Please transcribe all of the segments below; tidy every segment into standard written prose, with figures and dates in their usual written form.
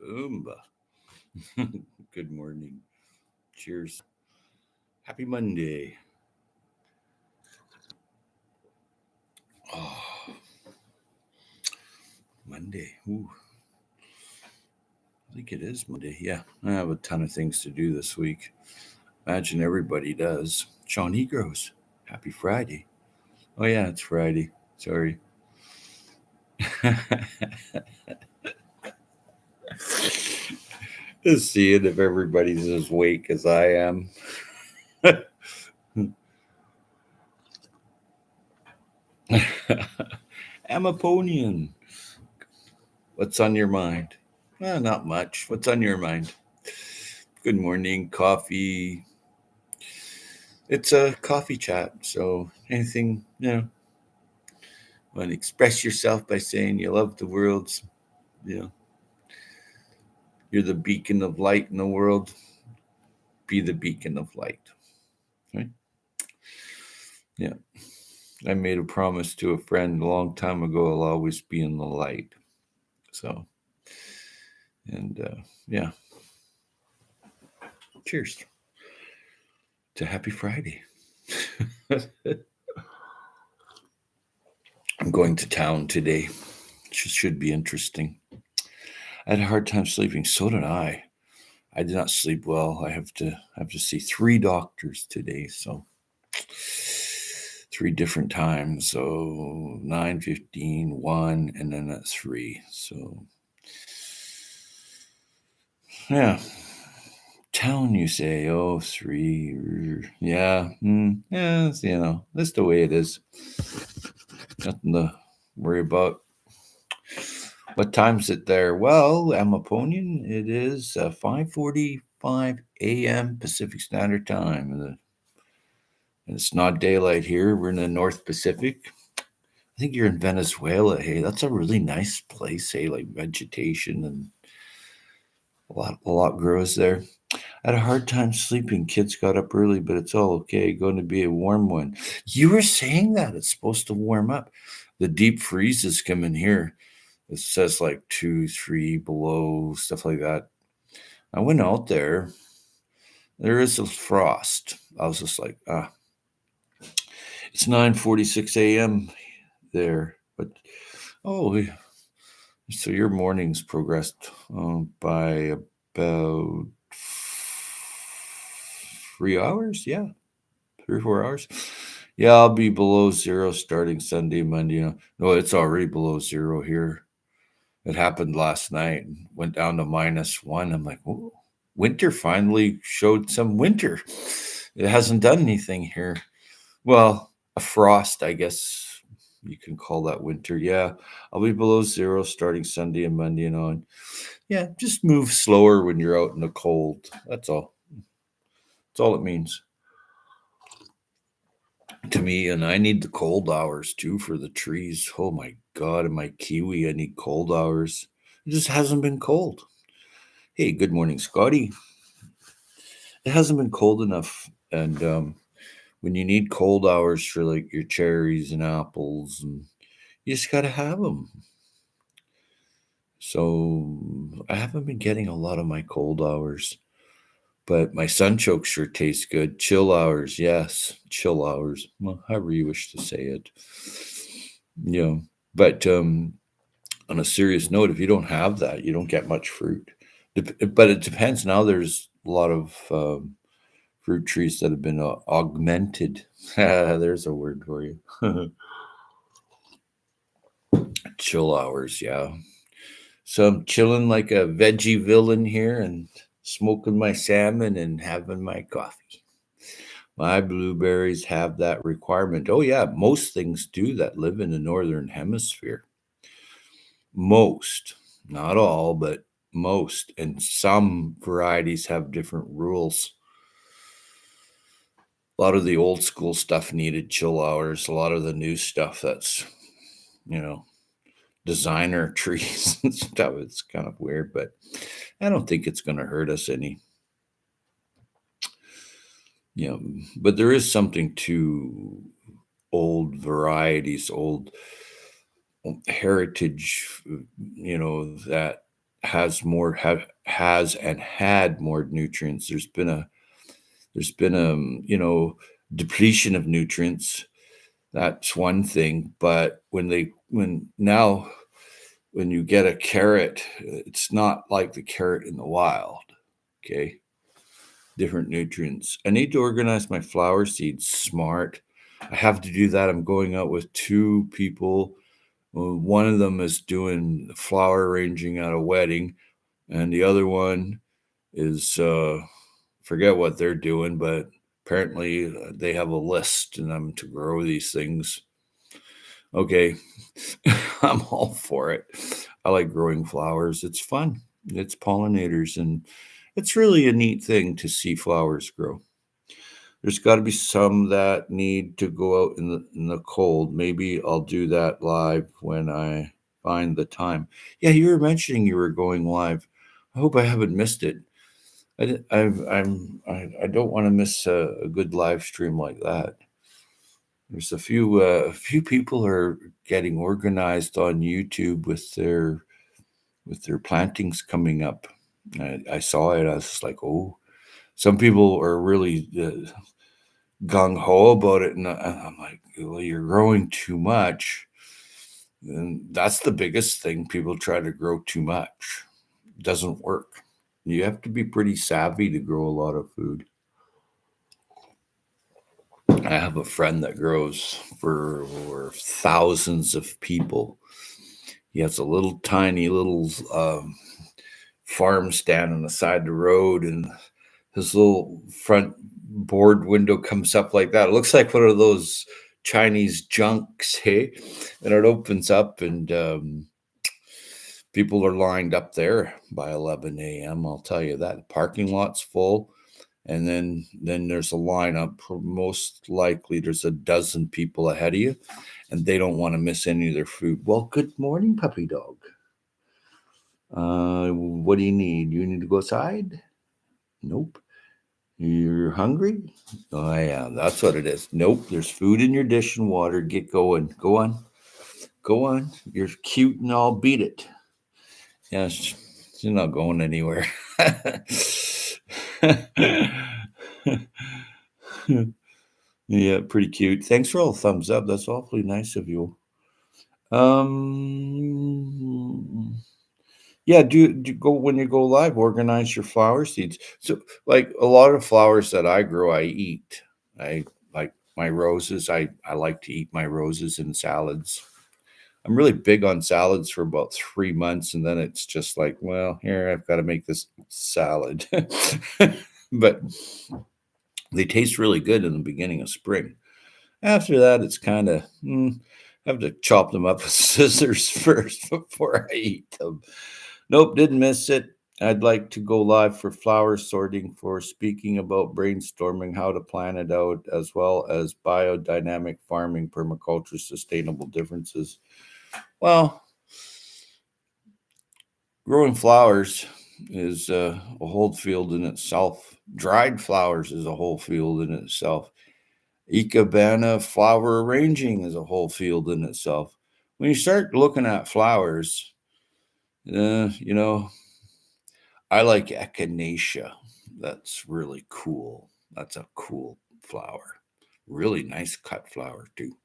Boomba. Good morning. Cheers. Happy Monday. Oh, Monday. Ooh, I think it is Monday. Yeah, I have a ton of things to do this week. Imagine everybody does. Sean Egros. Happy Friday. Oh, yeah, it's Friday. Sorry. Just seeing if everybody's as awake as I am. Amaponian. What's on your mind? Not much. What's on your mind? Good morning, coffee. It's a coffee chat, so anything, want to express yourself by saying you love the world, you know, you're the beacon of light in the world, be the beacon of light. Right? Yeah. I made a promise to a friend a long time ago I'll always be in the light. So, and yeah, cheers to happy Friday. I'm going to town today. Should be interesting. I had a hard time sleeping. So did I. I did not sleep well. I have to see three doctors today. So three different times. So 9:15, 1, and then at 3. So yeah. Town, you say? Oh, 3. Yeah. Yeah. That's the way it is. Nothing to worry about. What time's it there? Well, Amaponian, it is 5:45 a.m. Pacific Standard Time. And it's not daylight here. We're in the North Pacific. I think you're in Venezuela. Hey, that's a really nice place. Hey, like vegetation and a lot grows there. I had a hard time sleeping. Kids got up early, but it's all okay. Going to be a warm one. You were saying that it's supposed to warm up. The deep freezes come in here. It says like 2, 3 below, stuff like that. I went out there. There is a frost. I was just like, it's 9:46 a.m. there. But oh, so your morning's progressed by about 3 hours? Yeah, 3 or 4 hours. Yeah, I'll be below zero starting Sunday, Monday. No, it's already below zero here. It happened last night and went down to -1. I'm like, whoa, winter finally showed some winter. It hasn't done anything here. Well, a frost, I guess you can call that winter. Yeah, I'll be below zero starting Sunday and Monday and on. Yeah, just move slower when you're out in the cold. That's all. That's all it means to me. And I need the cold hours too for the trees. Oh my God, in my kiwi, I need cold hours. It just hasn't been cold. Hey, good morning, Scotty. It hasn't been cold enough. And when you need cold hours for like your cherries and apples, and you just got to have them. So I haven't been getting a lot of my cold hours, but my sunchoke sure tastes good. Chill hours, yes, chill hours. Well, however you wish to say it. You know, but on a serious note, if you don't have that, you don't get much fruit. But it depends. Now there's a lot of fruit trees that have been augmented. There's a word for you. Chill hours, yeah. So I'm chilling like a veggie villain here and smoking my salmon and having my coffee. My blueberries have that requirement. Oh, yeah, most things do that live in the northern hemisphere. Most, not all, but most. And some varieties have different rules. A lot of the old school stuff needed chill hours. A lot of the new stuff that's, you know, designer trees and stuff. It's kind of weird, but I don't think it's going to hurt us any. But there is something to old varieties, old heritage, that has and had more nutrients. There's been depletion of nutrients. That's one thing. But when you get a carrot, it's not like the carrot in the wild. Okay. Different nutrients. I need to organize my flower seeds smart. I have to do that. I'm going out with two people. One of them is doing flower arranging at a wedding, and the other one is forget what they're doing, but apparently they have a list and I'm to grow these things. Okay, I'm all for it. I like growing flowers. It's fun. It's pollinators, and it's really a neat thing to see flowers grow. There's got to be some that need to go out in the cold. Maybe I'll do that live when I find the time. Yeah, you were mentioning you were going live. I hope I haven't missed it. I don't want to miss a good live stream like that. There's a few people are getting organized on YouTube with their plantings coming up. I saw it. I was just like, oh, some people are really gung ho about it, and I'm like, well, you're growing too much, and that's the biggest thing. People try to grow too much. It doesn't work. You have to be pretty savvy to grow a lot of food. I have a friend that grows for thousands of people. He has a little tiny little farm stand on the side of the road, and his little front board window comes up like that. It looks like one of those Chinese junks, hey? And it opens up, and people are lined up there by 11 a.m. I'll tell you that. The parking lot's full, and then there's a lineup. Most likely, there's a dozen people ahead of you, and they don't want to miss any of their food. Well, good morning, puppy dog. What do you need? You need to go outside? Nope. You're hungry? Oh, yeah, that's what it is. Nope, there's food in your dish and water. Get going. Go on. Go on. You're cute and I'll beat it. Yeah, she's not going anywhere. Yeah, pretty cute. Thanks for all the thumbs up. That's awfully nice of you. Yeah, do go when you go live, organize your flower seeds. So, like a lot of flowers that I grow, I eat. I like my roses. I like to eat my roses in salads. I'm really big on salads for about 3 months, and then it's just like, well, here I've got to make this salad. But they taste really good in the beginning of spring. After that, it's kind of I have to chop them up with scissors first before I eat them. Nope, didn't miss it. I'd like to go live for flower sorting for speaking about brainstorming how to plan it out, as well as biodynamic farming, permaculture, sustainable differences. Well, growing flowers is a whole field in itself. Dried flowers is a whole field in itself. Ikebana flower arranging is a whole field in itself. When you start looking at flowers, you know, I like echinacea. That's really cool. That's a cool flower. Really nice cut flower too.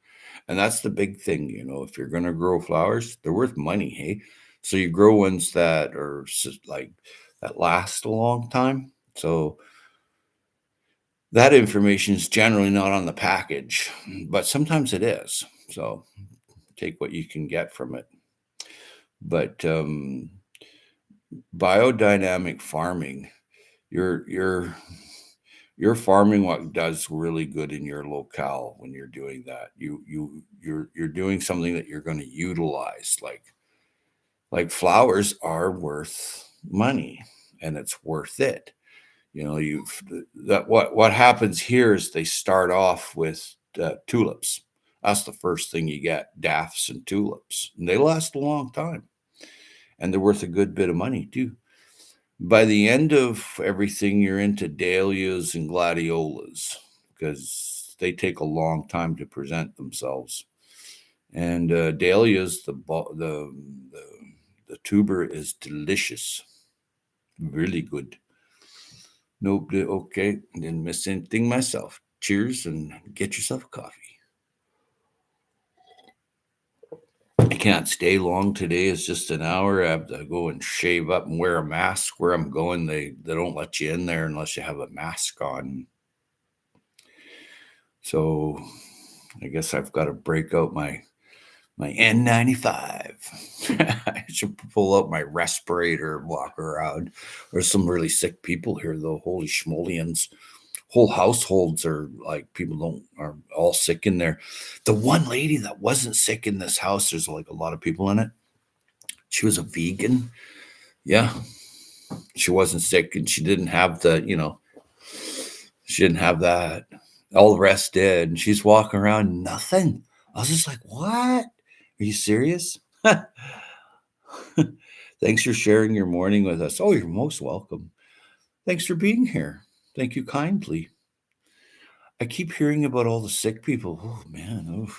And that's the big thing, if you're going to grow flowers, they're worth money, hey? So you grow ones that are like that last a long time. So that information is generally not on the package, but sometimes it is. So take what you can get from it. But biodynamic farming, you're farming what does really good in your locale. When you're doing that, you're doing something that you're going to utilize. Like flowers are worth money, and it's worth it. You that what happens here is they start off with tulips. That's the first thing you get: daffs and tulips, and they last a long time, and they're worth a good bit of money too. By the end of everything, you're into dahlias and gladiolas because they take a long time to present themselves. And dahlias, the the tuber is delicious, really good. Nope. Okay, didn't miss anything myself. Cheers and get yourself a coffee. I can't stay long today. It's just an hour. I have to go and shave up and wear a mask where I'm going. They don't let you in there unless you have a mask on. So I guess I've got to break out my N95. I should pull out my respirator and walk around. There's some really sick people here, though. Holy schmolians. Whole households are like people don't are all sick in there. The one lady that wasn't sick in this house, there's like a lot of people in it. She was a vegan. Yeah, she wasn't sick and she didn't have she didn't have that. All the rest did. And she's walking around, nothing. I was just like, what? Are you serious? Thanks for sharing your morning with us. Oh, you're most welcome. Thanks for being here. Thank you kindly. I keep hearing about all the sick people. Oh, man. Oh.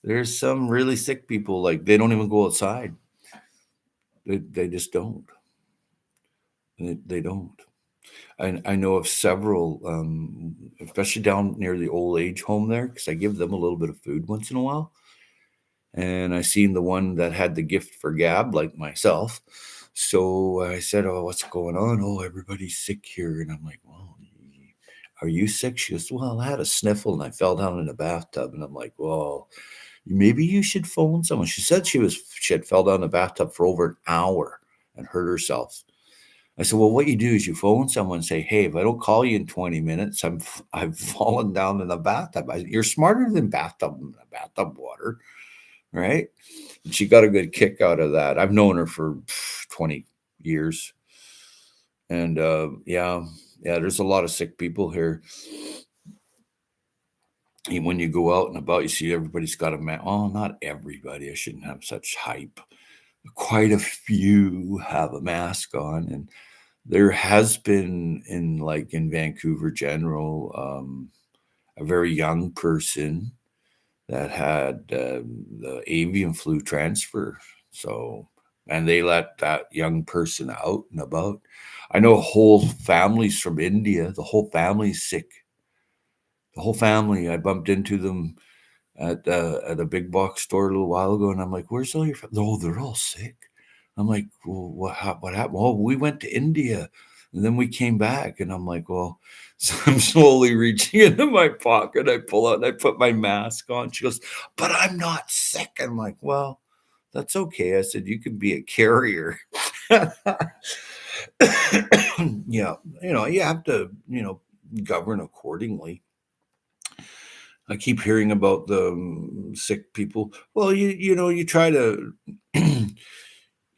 There's some really sick people, like they don't even go outside. They just don't. They don't. I know of several, especially down near the old age home there, because I give them a little bit of food once in a while. And I seen the one that had the gift for gab, like myself. So I said, "Oh, what's going on? Oh, everybody's sick here." And I'm like, "Well, are you sick?" She goes, "Well, I had a sniffle and I fell down in the bathtub." And I'm like, "Well, maybe you should phone someone." She said she had fell down in the bathtub for over an hour and hurt herself. I said, "Well, what you do is you phone someone and say, hey, if I don't call you in 20 minutes, I've fallen down in the bathtub." You're smarter than bathtub water, right? And she got a good kick out of that. I've known her for 20 years. And yeah, there's a lot of sick people here. And when you go out and about, you see everybody's got a mask. Oh, not everybody. I shouldn't have such hype. Quite a few have a mask on. And there has been in Vancouver General, a very young person that had the avian flu transfer. So, and they let that young person out and about. I know whole families from India. The whole family's sick. The whole family. I bumped into them at a big box store a little while ago, and I'm like, "Where's all your?" Oh, they're all sick. I'm like, "Well, what happened?" "Oh, we went to India, and then we came back." And I'm like, "Well," so I'm slowly reaching into my pocket. I pull out and I put my mask on. She goes, "But I'm not sick." I'm like, "Well, that's okay." I said, "You could be a carrier." Yeah, you have to, govern accordingly. I keep hearing about the sick people. Well, you try to,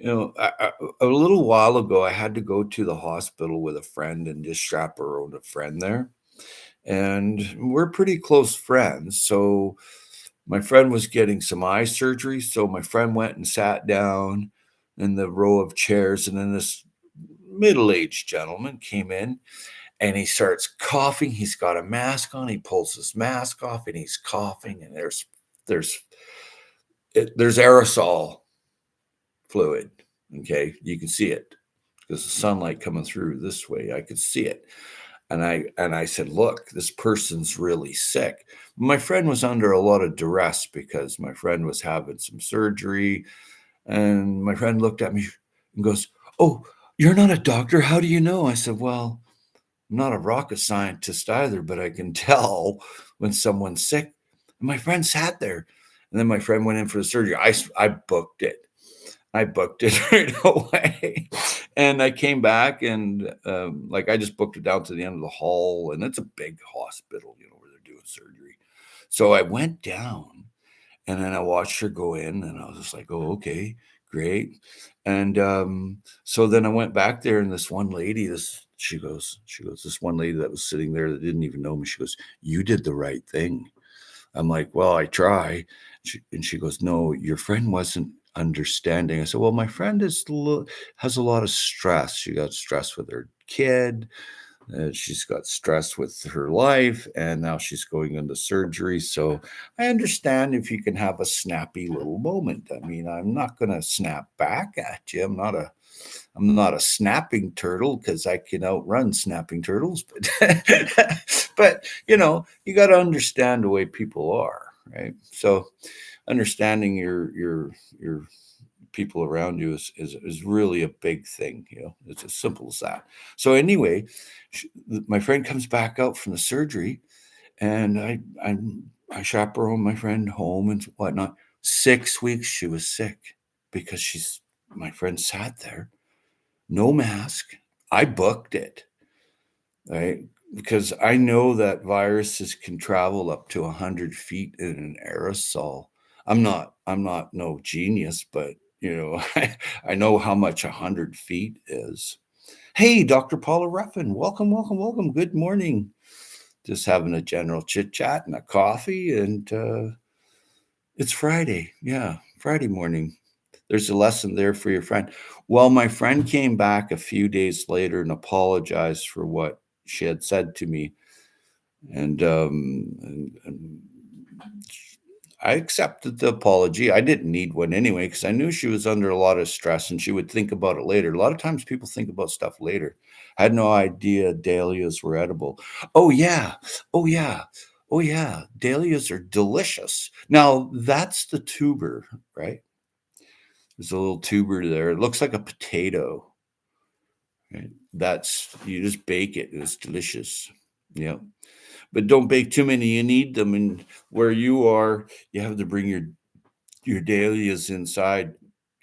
a little while ago, I had to go to the hospital with a friend and just chaperone a friend there. And we're pretty close friends. So my friend was getting some eye surgery. So my friend went and sat down in the row of chairs. And then this middle-aged gentleman came in and he starts coughing. He's got a mask on. He pulls his mask off and he's coughing. And there's there's aerosol fluid. Okay, you can see it because the sunlight coming through this way. I could see it, and I said, "Look, this person's really sick." My friend was under a lot of duress because my friend was having some surgery, and my friend looked at me and goes, "Oh, you're not a doctor. How do you know?" I said, "Well, I'm not a rocket scientist either, but I can tell when someone's sick." And my friend sat there, and then my friend went in for the surgery. I booked it. I booked it right away. And I came back and like I just booked it down to the end of the hall. And it's a big hospital, where they're doing surgery. So I went down and then I watched her go in and I was just like, oh, okay, great. And so then I went back there and this one lady, she goes, this one lady that was sitting there that didn't even know me, she goes, "You did the right thing." I'm like, "Well, I try." And she goes, "No, your friend wasn't understanding." I said, "Well, my friend has a lot of stress. She got stress with her kid. She's got stress with her life, and now she's going into surgery. So I understand if you can have a snappy little moment. I mean, I'm not going to snap back at you. I'm not a snapping turtle because I can outrun snapping turtles. But you got to understand the way people are, right? So understanding your people around you is really a big thing. It's as simple as that. So anyway, my friend comes back out from the surgery, and I chaperone my friend home and whatnot. 6 weeks she was sick because my friend sat there, no mask. I booked it, right? Because I know that viruses can travel up to 100 feet in an aerosol. I'm not no genius, but I know how much 100 feet is. Hey, Dr. Paula Ruffin, welcome, welcome, welcome. Good morning. Just having a general chit chat and a coffee, and it's Friday. Yeah, Friday morning. There's a lesson there for your friend. Well, my friend came back a few days later and apologized for what she had said to me, and I accepted the apology. I didn't need one anyway because I knew she was under a lot of stress and she would think about it later. A lot of times people think about stuff later. I had no idea dahlias were edible. Oh yeah, oh yeah, oh yeah. Dahlias are delicious. Now that's the tuber, right? There's a little tuber there. It looks like a potato. Right? That's you just bake it. It's delicious. Yeah. But don't bake too many. You need them. And where you are, you have to bring your dahlias inside.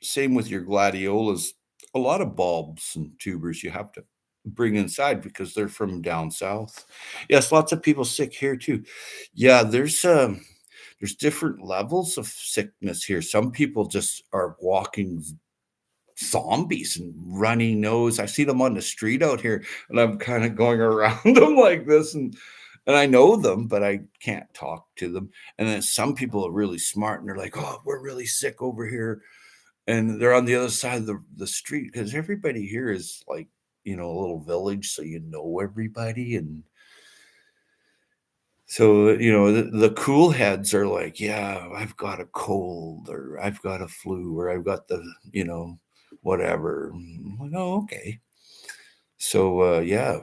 Same with your gladiolas. A lot of bulbs and tubers you have to bring inside because they're from down south. Yes, lots of people sick here too. Yeah, there's different levels of sickness here. Some people just are walking zombies and runny nose. I see them on the street out here, and I'm kind of going around them like this, and I know them, but I can't talk to them. And then some people are really smart, and they're like, "Oh, we're really sick over here," and they're on the other side of the street because everybody here is like a little village, so you know everybody, and so the cool heads are like, "Yeah, I've got a cold, or I've got a flu, or I've got the whatever." I'm like, "Oh, okay." So yeah,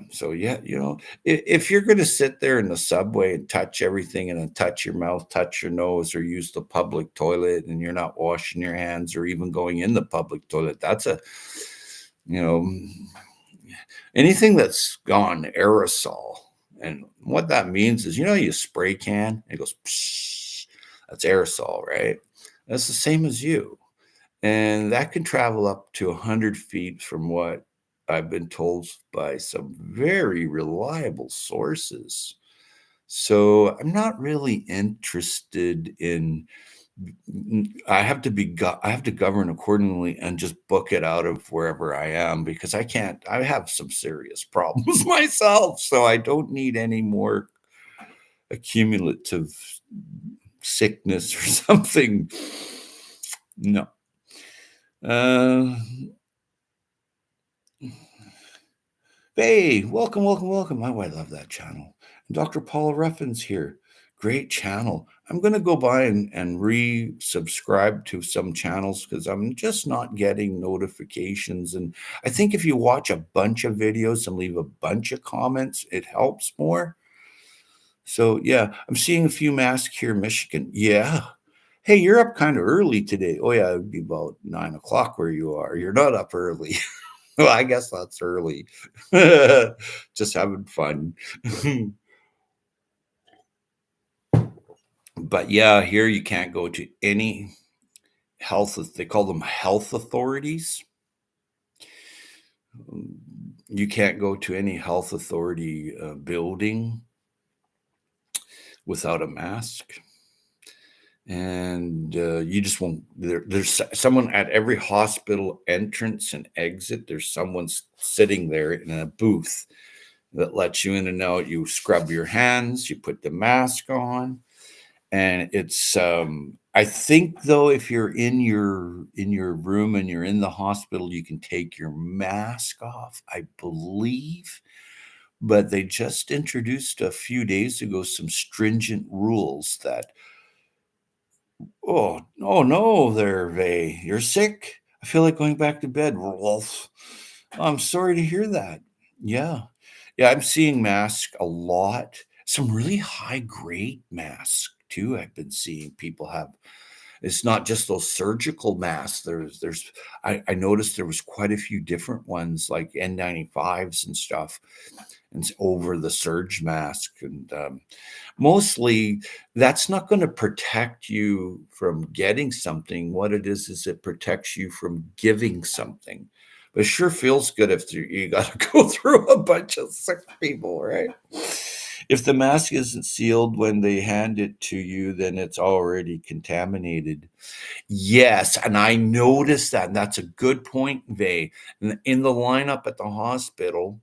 if you're going to sit there in the subway and touch everything and then touch your mouth, touch your nose, or use the public toilet, and you're not washing your hands or even going in the public toilet, that's you know anything that's gone aerosol. And what that means is, you spray can, it goes, psh, that's aerosol, right? That's the same as you. And that can travel up to 100 feet from what I've been told by some very reliable sources. So I'm not really interested in. I have to govern accordingly and just book it out of wherever I am because I can't. I have some serious problems myself, so I don't need any more accumulative sickness or something. No. Uh, Hey, welcome, welcome, welcome. Oh, I love that channel. Dr. Paula Ruffin's here. Great channel. I'm going to go by and re-subscribe to some channels because I'm just not getting notifications. And I think if you watch a bunch of videos and leave a bunch of comments, it helps more. So yeah, I'm seeing a few masks here in Michigan. Yeah. Hey, you're up kind of early today. Oh yeah, it'd be about 9 o'clock where you are. You're not up early. Well, I guess that's early. Just having fun. But yeah, here you can't go to any they call them health authorities. You can't go to any health authority building without a mask. And you just won't. There's someone at every hospital entrance and exit. There's someone sitting there in a booth that lets you in and out. You scrub your hands, you put the mask on, and it's I think though if you're in your room and you're in the hospital, you can take your mask off, I believe. but they just introduced a few days ago some stringent rules that, oh no, there, Vay, you're sick. I feel like going back to bed. Wolf. I'm sorry to hear that. Yeah. Yeah, I'm seeing masks a lot. Some really high grade masks too. I've been seeing people have. It's not just those surgical masks. I noticed there was quite a few different ones like N95s and stuff, and over the surge mask. And mostly that's not going to protect you from getting something. What it is it protects you from giving something. But it sure feels good if you got to go through a bunch of sick people, right? If the mask isn't sealed when they hand it to you, then it's already contaminated. Yes, and I noticed that, and that's a good point, Vay. In the lineup at the hospital,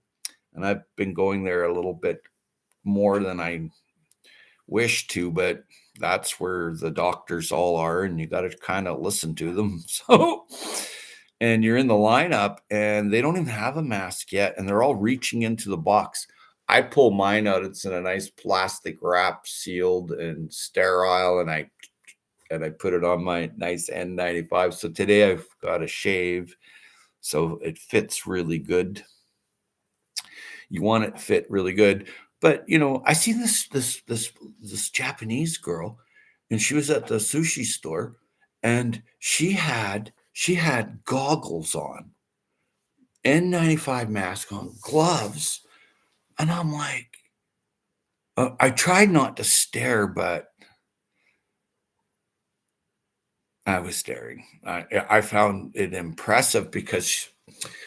and I've been going there a little bit more than I wish to, but that's where the doctors all are, and you got to kind of listen to them. So, and you're in the lineup, and they don't even have a mask yet, and they're all reaching into the box. I pull mine out; it's in a nice plastic wrap, sealed and sterile, and I put it on my nice N95. So today I've got a shave, so it fits really good. You want it to fit really good. But I see this Japanese girl, and she was at the sushi store, and she had goggles on, N95 mask on, gloves, and I'm like, I tried not to stare, but I was staring. I found it impressive because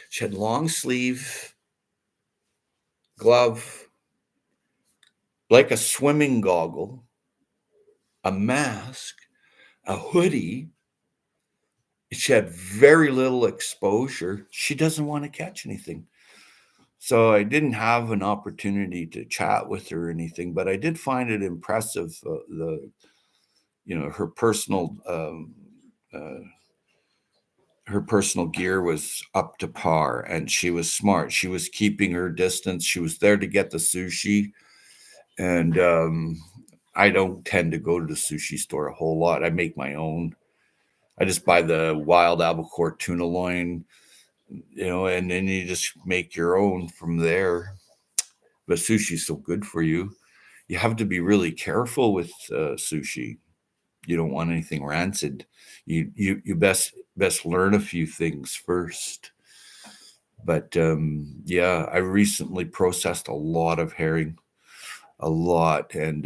she had long sleeve glove, like a swimming goggle, a mask, a hoodie. She had very little exposure. She doesn't want to catch anything. So I didn't have an opportunity to chat with her or anything, but I did find it impressive. Her uh, her personal gear was up to par, and she was smart. She was keeping her distance. She was there to get the sushi, and I don't tend to go to the sushi store a whole lot. I make my own. I just buy the wild albacore tuna loin, and then you just make your own from there. But sushi's so good for you. You have to be really careful with sushi. You don't want anything rancid. You best learn a few things first. But yeah, I recently processed a lot of herring, a lot, and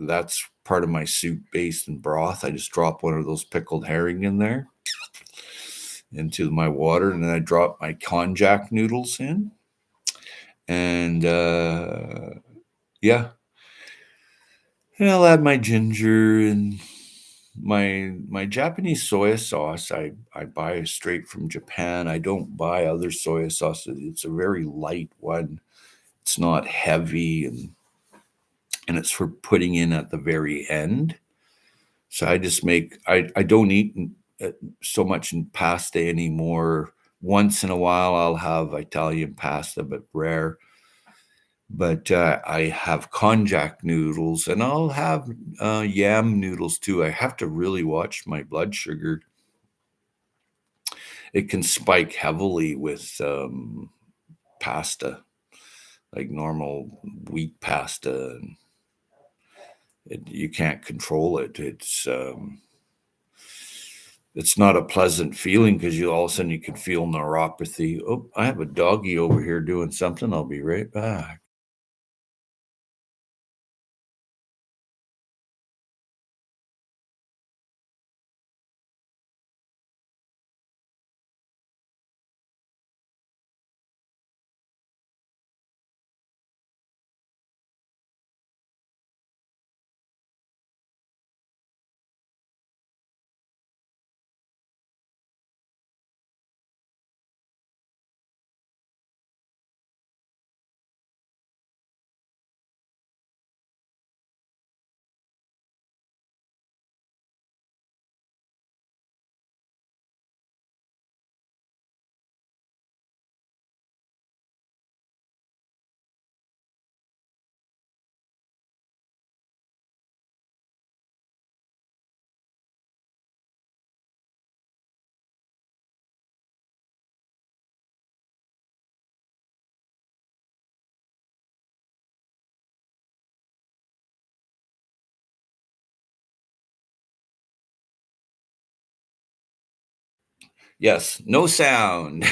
that's part of my soup base and broth. I just drop one of those pickled herring in there into my water, and then I drop my konjac noodles in, and yeah, and I'll add my ginger and my Japanese soy sauce. I buy straight from Japan. I don't buy other soy sauces. It's a very light one. It's not heavy, and it's for putting in at the very end. So I just make. I don't eat uh, so much in pasta anymore. Once in a while, I'll have Italian pasta, but rare. But I have konjac noodles, and I'll have yam noodles too. I have to really watch my blood sugar. It can spike heavily with pasta, like normal wheat pasta. And you can't control it. It's not a pleasant feeling because you all of a sudden you can feel neuropathy. Oh, I have a doggy over here doing something. I'll be right back. Yes, no sound.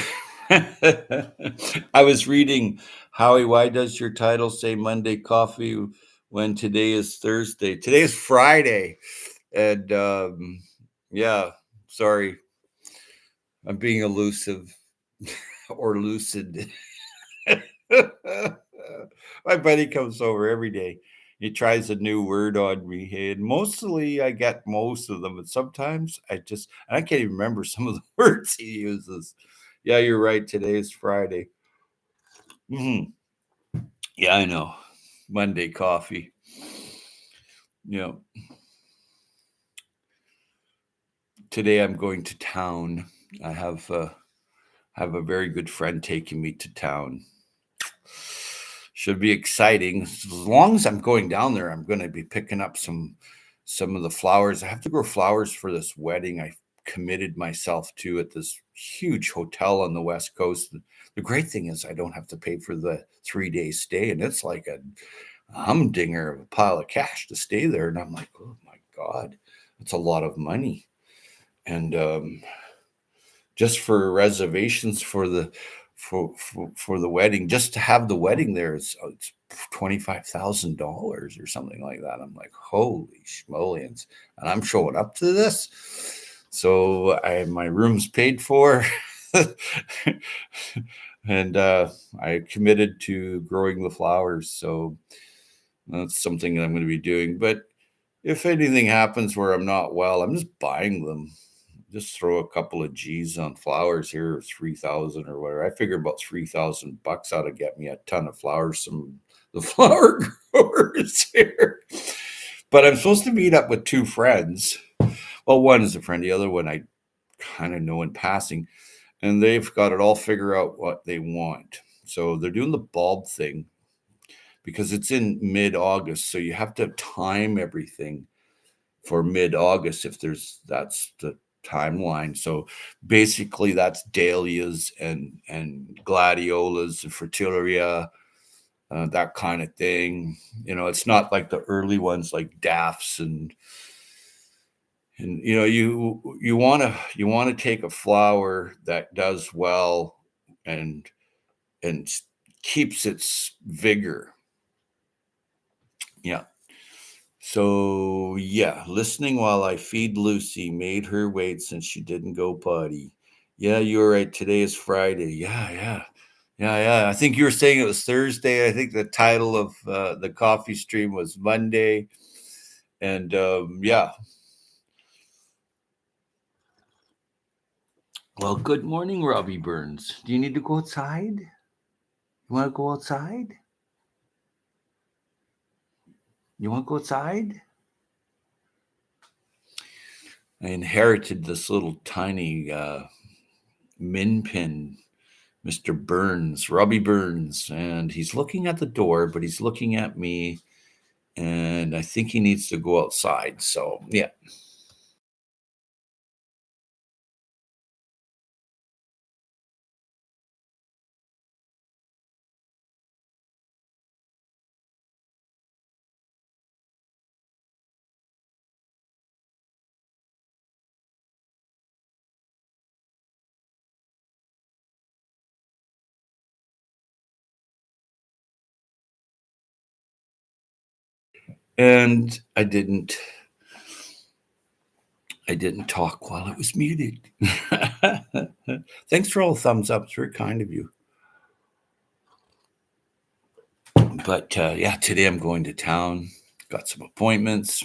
I was reading, Howie, why does your title say Monday coffee when today is Thursday? Today is Friday. And yeah, sorry, I'm being elusive or lucid. My buddy comes over every day. He tries a new word on me, and mostly I get most of them, but sometimes I can't even remember some of the words he uses. Yeah, you're right. Today is Friday. Mhm. Yeah, I know. Monday coffee. Yeah. Today I'm going to town. I have a very good friend taking me to town. Should be exciting. As long as I'm going down there, I'm going to be picking up some of the flowers. I have to grow flowers for this wedding I committed myself to at this huge hotel on the West Coast. The great thing is I don't have to pay for the 3 day stay, and it's like a humdinger of a pile of cash to stay there. And I'm like, oh my God, that's a lot of money. And just for reservations for for the wedding, just to have the wedding there, it's $25,000 or something like that. I'm like, holy schmolians, and I'm showing up to this. So my room's paid for, and I committed to growing the flowers. So that's something that I'm going to be doing. But if anything happens where I'm not well, I'm just buying them. Just throw a couple of G's on flowers here, 3,000 or whatever. I figure about $3,000 ought to get me a ton of flowers from the flower growers here. But I'm supposed to meet up with two friends. Well, one is a friend, the other one I kind of know in passing, and they've got it all figured out what they want. So they're doing the bulb thing because it's in mid-August, so you have to time everything for mid-August if that's the timeline. So basically that's dahlias and gladiolas and fritillaria, that kind of thing. It's not like the early ones like daffs and you want to take a flower that does well and and keeps its vigor. Yeah. So, yeah, listening while I feed Lucy made her wait since she didn't go potty. Yeah, you're right. Today is Friday. Yeah, yeah. Yeah, yeah. I think you were saying it was Thursday. I think the title of the coffee stream was Monday. And yeah. Well, good morning, Robbie Burns. Do you need to go outside? You want to go outside? You want to go outside? I inherited this little tiny min pin, Mr. Burns, Robbie Burns, and he's looking at the door, but he's looking at me, and I think he needs to go outside. So, yeah. And I didn't talk while it was muted. Thanks for all the thumbs up. It's very kind of you. But yeah, today I'm going to town. Got some appointments,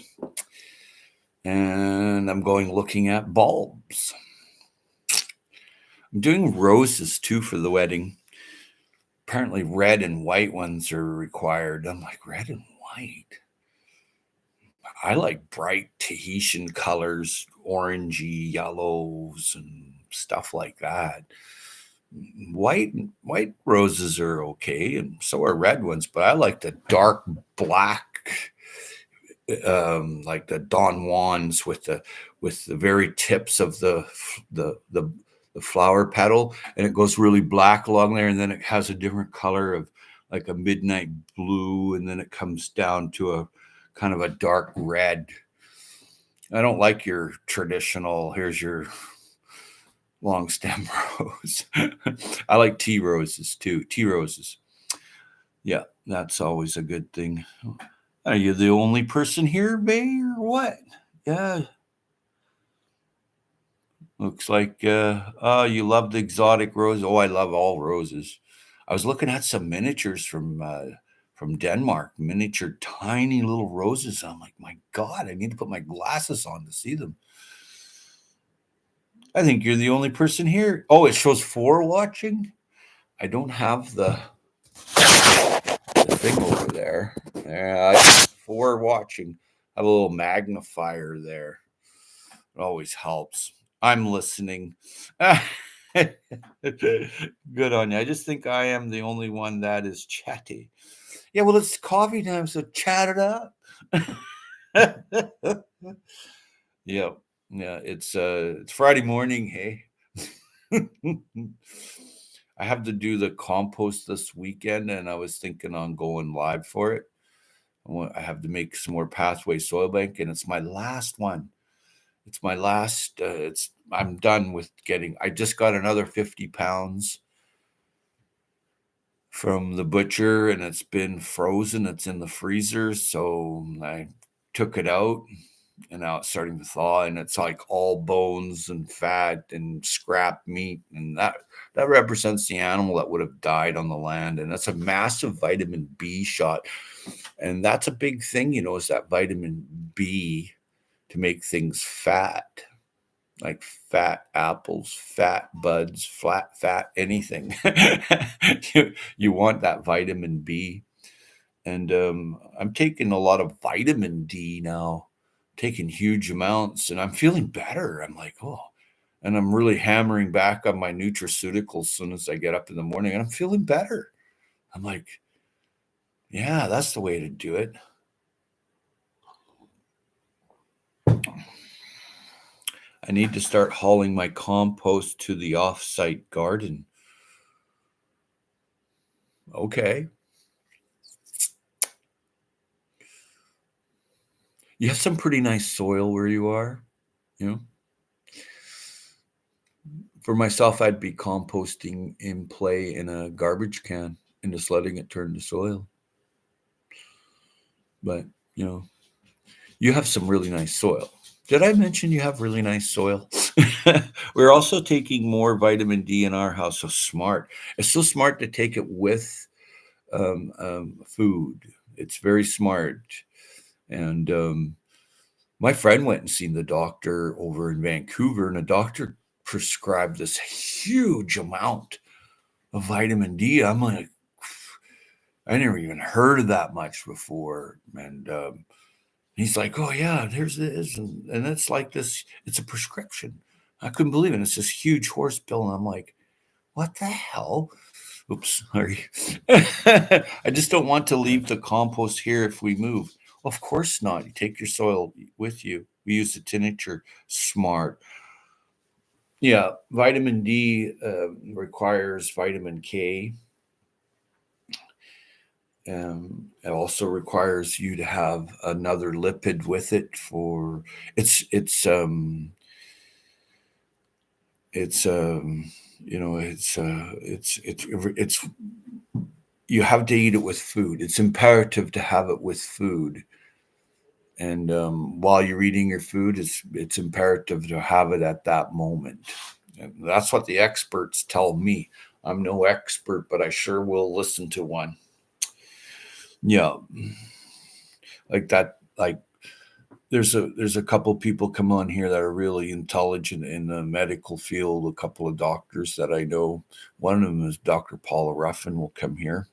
and I'm going looking at bulbs. I'm doing roses too for the wedding. Apparently, red and white ones are required. I'm like, red and white? I like bright Tahitian colors, orangey yellows and stuff like that. White roses are okay, and so are red ones. But I like the dark black, like the Don Juans with the very tips of the flower petal, and it goes really black along there, and then it has a different color of like a midnight blue, and then it comes down to a kind of a dark red. I don't like your traditional. Here's your long stem rose. I like tea roses too. Tea roses. Yeah, that's always a good thing. Are you the only person here, Bay, or what? Yeah, looks like you love the exotic rose. Oh, I love all roses. I was looking at some miniatures from Denmark, miniature tiny little roses. I'm like, my God, I need to put my glasses on to see them. I think you're the only person here. Oh, it shows 4 watching. I don't have the thing over there. Yeah, 4 watching. I have a little magnifier there. It always helps. I'm listening. Good on you. I just think I am the only one that is chatty. Yeah, well, it's coffee time, so chat it up. Yeah, yeah. It's Friday morning. Hey, I have to do the compost this weekend, and I was thinking on going live for it. I have to make some more pathway soil bank, and it's my last one. It's my last. It's I'm done with getting. I just got another 50 pounds from the butcher, and it's been frozen. It's in the freezer, so I took it out, and now it's starting to thaw, and it's like all bones and fat and scrap meat, and that represents the animal that would have died on the land, and that's a massive vitamin B shot, and that's a big thing, is that vitamin B to make things fat, like fat apples, fat buds, fat anything. you want that vitamin B. And I'm taking a lot of vitamin D now, taking huge amounts, and I'm feeling better. I'm like, oh, and I'm really hammering back on my nutraceuticals as soon as I get up in the morning, and I'm feeling better. I'm like, yeah, that's the way to do it. I need to start hauling my compost to the off-site garden. Okay. You have some pretty nice soil where you are, you know. For myself, I'd be composting in play in a garbage can and just letting it turn to soil. But, you know, you have some really nice soil. Did I mention you have really nice soil? We're also taking more vitamin D in our house. So smart. It's so smart to take it with food. It's very smart. And my friend went and seen the doctor over in Vancouver, and the doctor prescribed this huge amount of vitamin D. I'm like, I never even heard of that much before. And he's like, oh, yeah, there's this. And it's like this, it's a prescription. I couldn't believe it. It's this huge horse pill. And I'm like, what the hell? Oops, sorry. I just don't want to leave the compost here if we move. Of course not. You take your soil with you. We use the tincture. Smart. Yeah, vitamin D requires vitamin K. It also requires you to have another lipid with it for it's you know it's you have to eat it with food. It's imperative to have it with food, and while you're eating your food, it's imperative to have it at that moment. And that's what the experts tell me. I'm no expert, but I sure will listen to one. Yeah, like that. Like there's a couple people come on here that are really intelligent in the medical field. A couple of doctors that I know. One of them is Dr. Paula Ruffin will come here,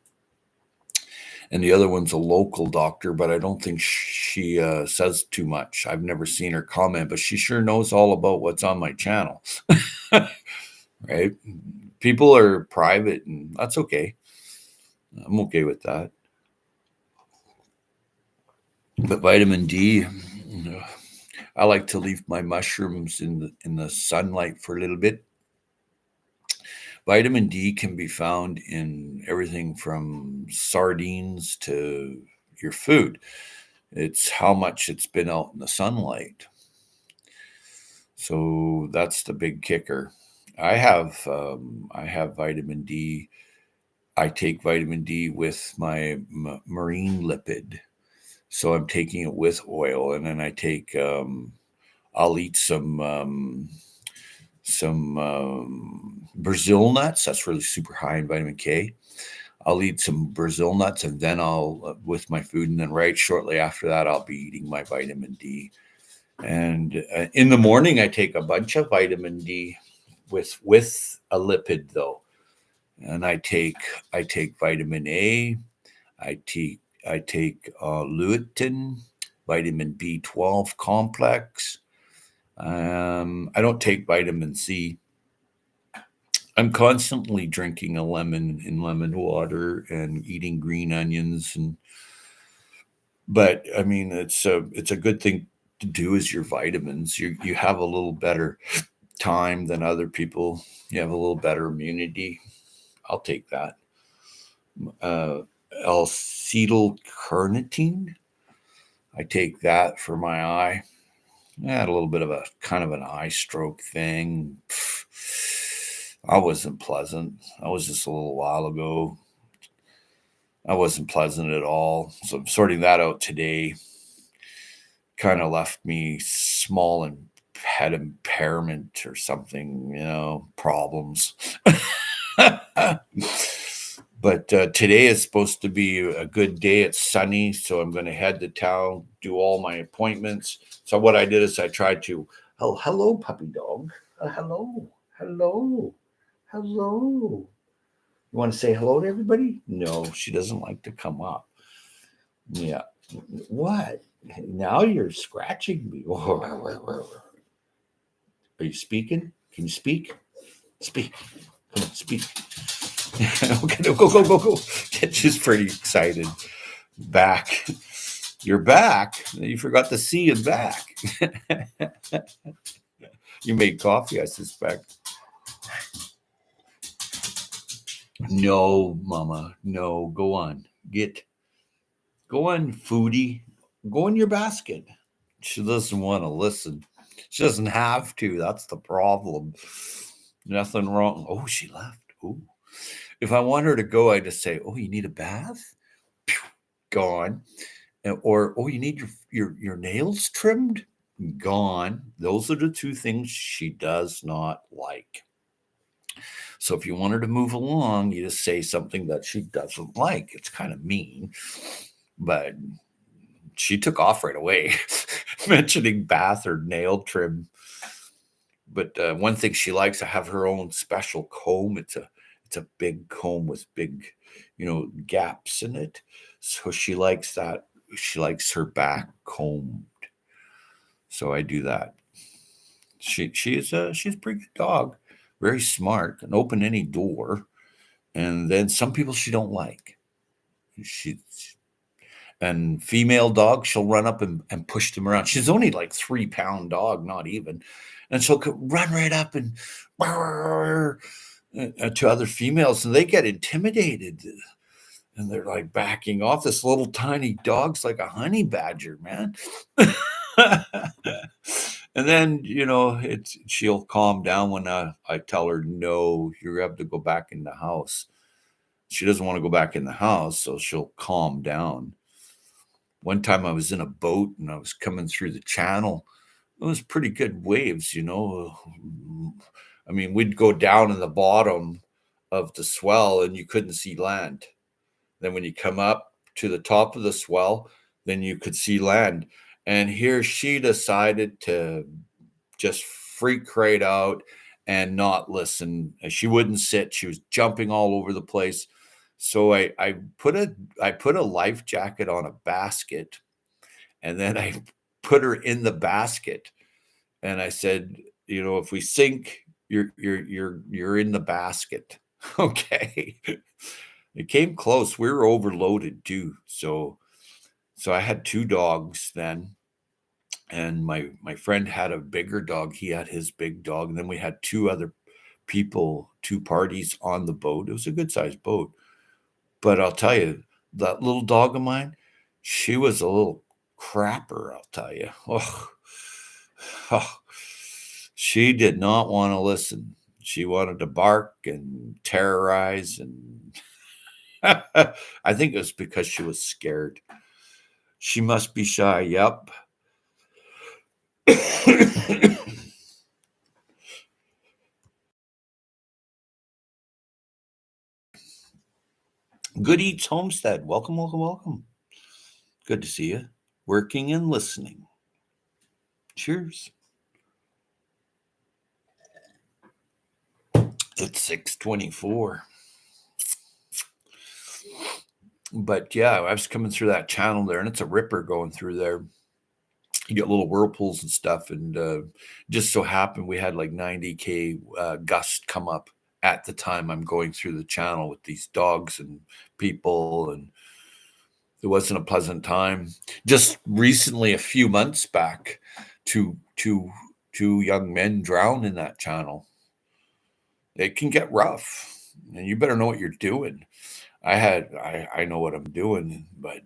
and the other one's a local doctor, but I don't think she says too much. I've never seen her comment, but she sure knows all about what's on my channel. Right? People are private, and that's okay. I'm okay with that. But vitamin D, I like to leave my mushrooms in the sunlight for a little bit. Vitamin D can be found in everything from sardines to your food. It's how much it's been out in the sunlight. So that's the big kicker. I have vitamin D. I take vitamin D with my marine lipid, so I'm taking it with oil, and then I'll eat some Brazil nuts. That's really super high in vitamin K. I'll eat some Brazil nuts, and then I'll with my food, and then right shortly after that, I'll be eating my vitamin D. And in the morning, I take a bunch of vitamin D with a lipid though, and I take vitamin A. I take lutein, vitamin B12 complex. I don't take vitamin C. I'm constantly drinking a lemon in lemon water and eating green onions, and but I mean it's a good thing to do as your vitamins. You have a little better time than other people. You have a little better immunity. I'll take that. Uh, L-acetyl carnitine. I take that for my eye. I had a little bit of a kind of an eye stroke thing. I wasn't pleasant. I was just a little while ago. I wasn't pleasant at all. So I'm sorting that out today. Kind of left me small and head impairment or something, problems. But today is supposed to be a good day. It's sunny, so I'm going to head to town, do all my appointments. So what I did is I tried to, oh, hello, puppy dog. Hello, hello, hello. You want to say hello to everybody? No, she doesn't like to come up. Yeah. What? Now you're scratching me. Are you speaking? Can you speak? Speak. Come on, speak. Okay, go. She's pretty excited. Back. You're back. You forgot the C in back. You made coffee, I suspect. No, Mama. No. Go on. Go on, foodie. Go in your basket. She doesn't want to listen. She doesn't have to. That's the problem. Nothing wrong. Oh, she left. Oh. If I want her to go, I just say, "Oh, you need a bath?" Pew, gone. Or, "Oh, you need your nails trimmed?" Gone. Those are the two things she does not like. So if you want her to move along, you just say something that she doesn't like. It's kind of mean, but she took off right away, mentioning bath or nail trim. But one thing she likes to have her own special comb. It's a big comb with big, gaps in it. So she likes that. She likes her back combed. So I do that. She's a pretty good dog, very smart, can open any door. And then some people she don't like. She and female dogs, she'll run up and push them around. She's only like 3 pound dog, not even, and she'll run right up and to other females, and they get intimidated, and they're like backing off. This little tiny dog's like a honey badger, man. And then she'll calm down when I tell her no, you have to go back in the house. She doesn't want to go back in the house, so she'll calm down. One time I was in a boat and I was coming through the channel. It was pretty good waves. I mean, we'd go down in the bottom of the swell and you couldn't see land. Then when you come up to the top of the swell, then you could see land. And here she decided to just freak right out and not listen. She wouldn't sit. She was jumping all over the place. So I put a life jacket on a basket, and then I put her in the basket, and I said, if we sink, you're in the basket. Okay. It came close. We were overloaded too. So I had two dogs then, and my friend had a bigger dog. He had his big dog, and then we had two other people, two parties on the boat. It was a good sized boat. But I'll tell you, that little dog of mine, she was a little crapper, I'll tell you. Oh, she did not want to listen. She wanted to bark and terrorize, and I think it was because she was scared. She must be shy. Yep. Good Eats Homestead. Welcome, welcome, welcome. Good to see you. Working and listening. Cheers. It's 6:24. But yeah, I was coming through that channel there, and it's a ripper going through there. You get little whirlpools and stuff, and just so happened we had like 90 gust come up at the time I'm going through the channel with these dogs and people, and it wasn't a pleasant time. Just recently, a few months back, two young men drowned in that channel. It can get rough, and you better know what you're doing. I know what I'm doing, but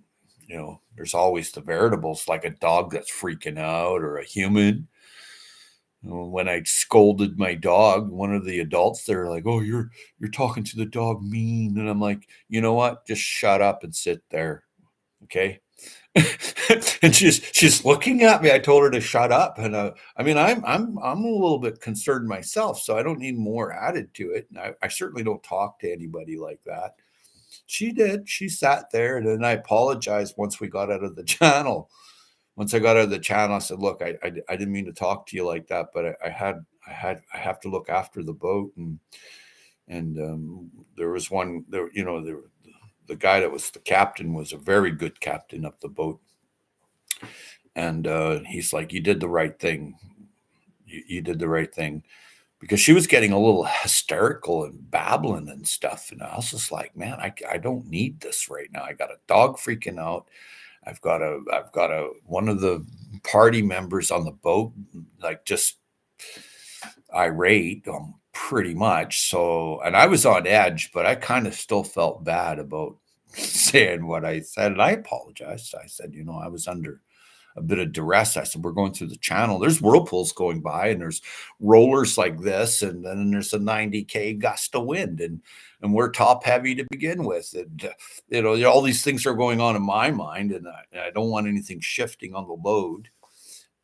there's always the variables, like a dog that's freaking out or a human. When I scolded my dog, one of the adults, they're like, "Oh, you're talking to the dog mean," and I'm like, "You know what? Just shut up and sit there, okay?" And she's looking at me. I told her to shut up, and I mean, I'm a little bit concerned myself, so I don't need more added to it. And I certainly don't talk to anybody like that. She did. She sat there, and then I apologized once we got out of the channel. Once I got out of the channel, I said, "Look, I didn't mean to talk to you like that, but I have to look after the boat." And there was one there, the guy that was the captain was a very good captain of the boat, and he's like, "You did the right thing. You did the right thing." Because she was getting a little hysterical and babbling and stuff. And I was just like, man, I don't need this right now. I got a dog freaking out. I've got one of the party members on the boat, like just irate, pretty much. So, and I was on edge, but I kind of still felt bad about saying what I said. And I apologized. I said, I was under a bit of duress. I said, we're going through the channel. There's whirlpools going by, and there's rollers like this, and then there's a 90 gust of wind, and we're top heavy to begin with. And all these things are going on in my mind, and I don't want anything shifting on the load.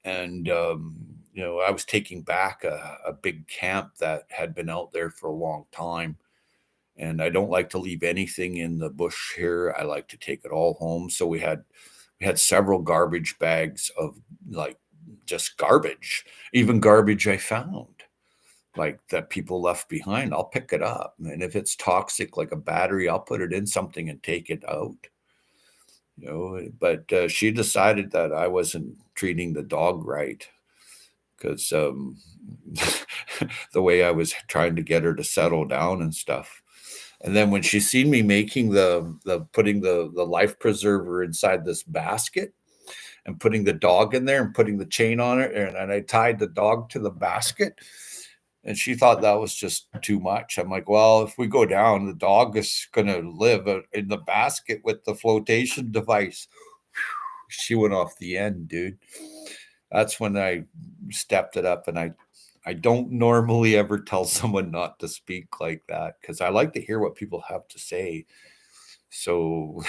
And I was taking back a big camp that had been out there for a long time. And I don't like to leave anything in the bush here. I like to take it all home. So we had several garbage bags of like just garbage, even garbage I found, like that people left behind. I'll pick it up. And if it's toxic, like a battery, I'll put it in something and take it out. But she decided that I wasn't treating the dog right because the way I was trying to get her to settle down and stuff. And then when she seen me making the putting the life preserver inside this basket and putting the dog in there and putting the chain on it, and I tied the dog to the basket, and she thought that was just too much. I'm like, well, if we go down, the dog is going to live in the basket with the flotation device. She went off the end, dude. That's when I stepped it up, and I don't normally ever tell someone not to speak like that because I like to hear what people have to say. So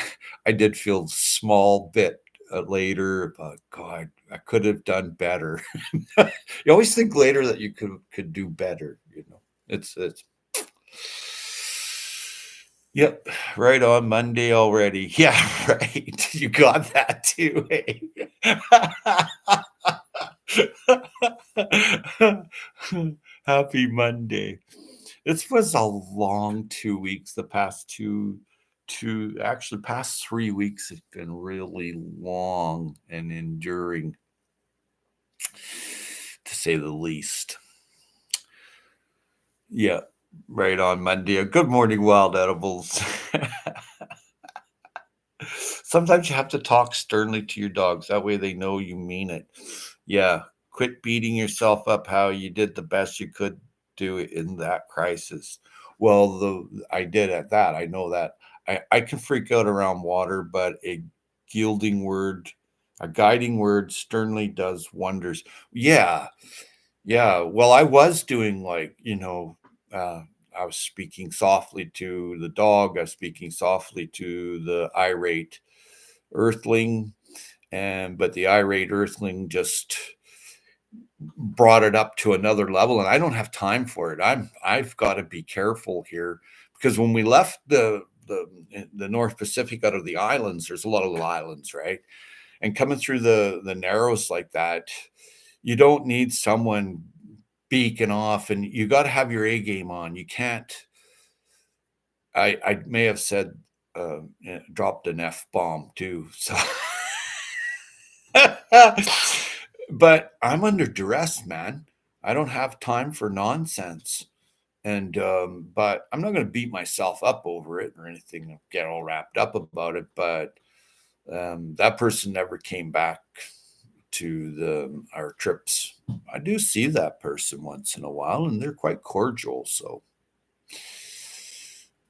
I did feel small bit later, but God, I could have done better. You always think later that you could do better. It's Yep, right on Monday already. Yeah, right. You got that too, hey? Happy Monday. This was a long 2 weeks. The past actually past 3 weeks have been really long and enduring, to say the least. Yeah, right on Monday. Good morning, wild edibles. Sometimes you have to talk sternly to your dogs. That way they know you mean it. Yeah. Quit beating yourself up. How you did the best you could do in that crisis. Well, I did at that. I know that. I can freak out around water, but a gilding word, a guiding word sternly does wonders. Yeah. Yeah. Well, I was doing like, I was speaking softly to the dog. I was speaking softly to the irate earthling, but the irate earthling just brought it up to another level, and I don't have time for it. I've got to be careful here, because when we left the North Pacific out of the islands, there's a lot of little islands, right? And coming through the narrows like that, you don't need someone beaking off, and you got to have your A game on. You can't. I may have said dropped an F bomb too, so. But I'm under duress, man. I don't have time for nonsense. And but I'm not going to beat myself up over it or anything, get all wrapped up about it. But that person never came back to our trips. I do see that person once in a while, and they're quite cordial. So,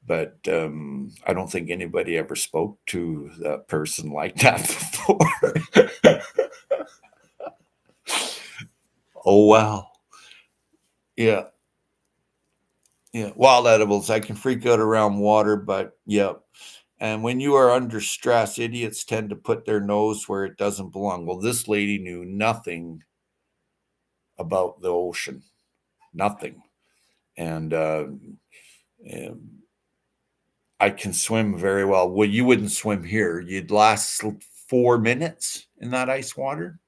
but I don't think anybody ever spoke to that person like that before. Oh wow, yeah. Yeah, wild edibles. I can freak out around water, but yeah. And when you are under stress, idiots tend to put their nose where it doesn't belong. Well, this lady knew nothing about the ocean, nothing. And I can swim very well. Well, you wouldn't swim here. You'd last 4 minutes in that ice water.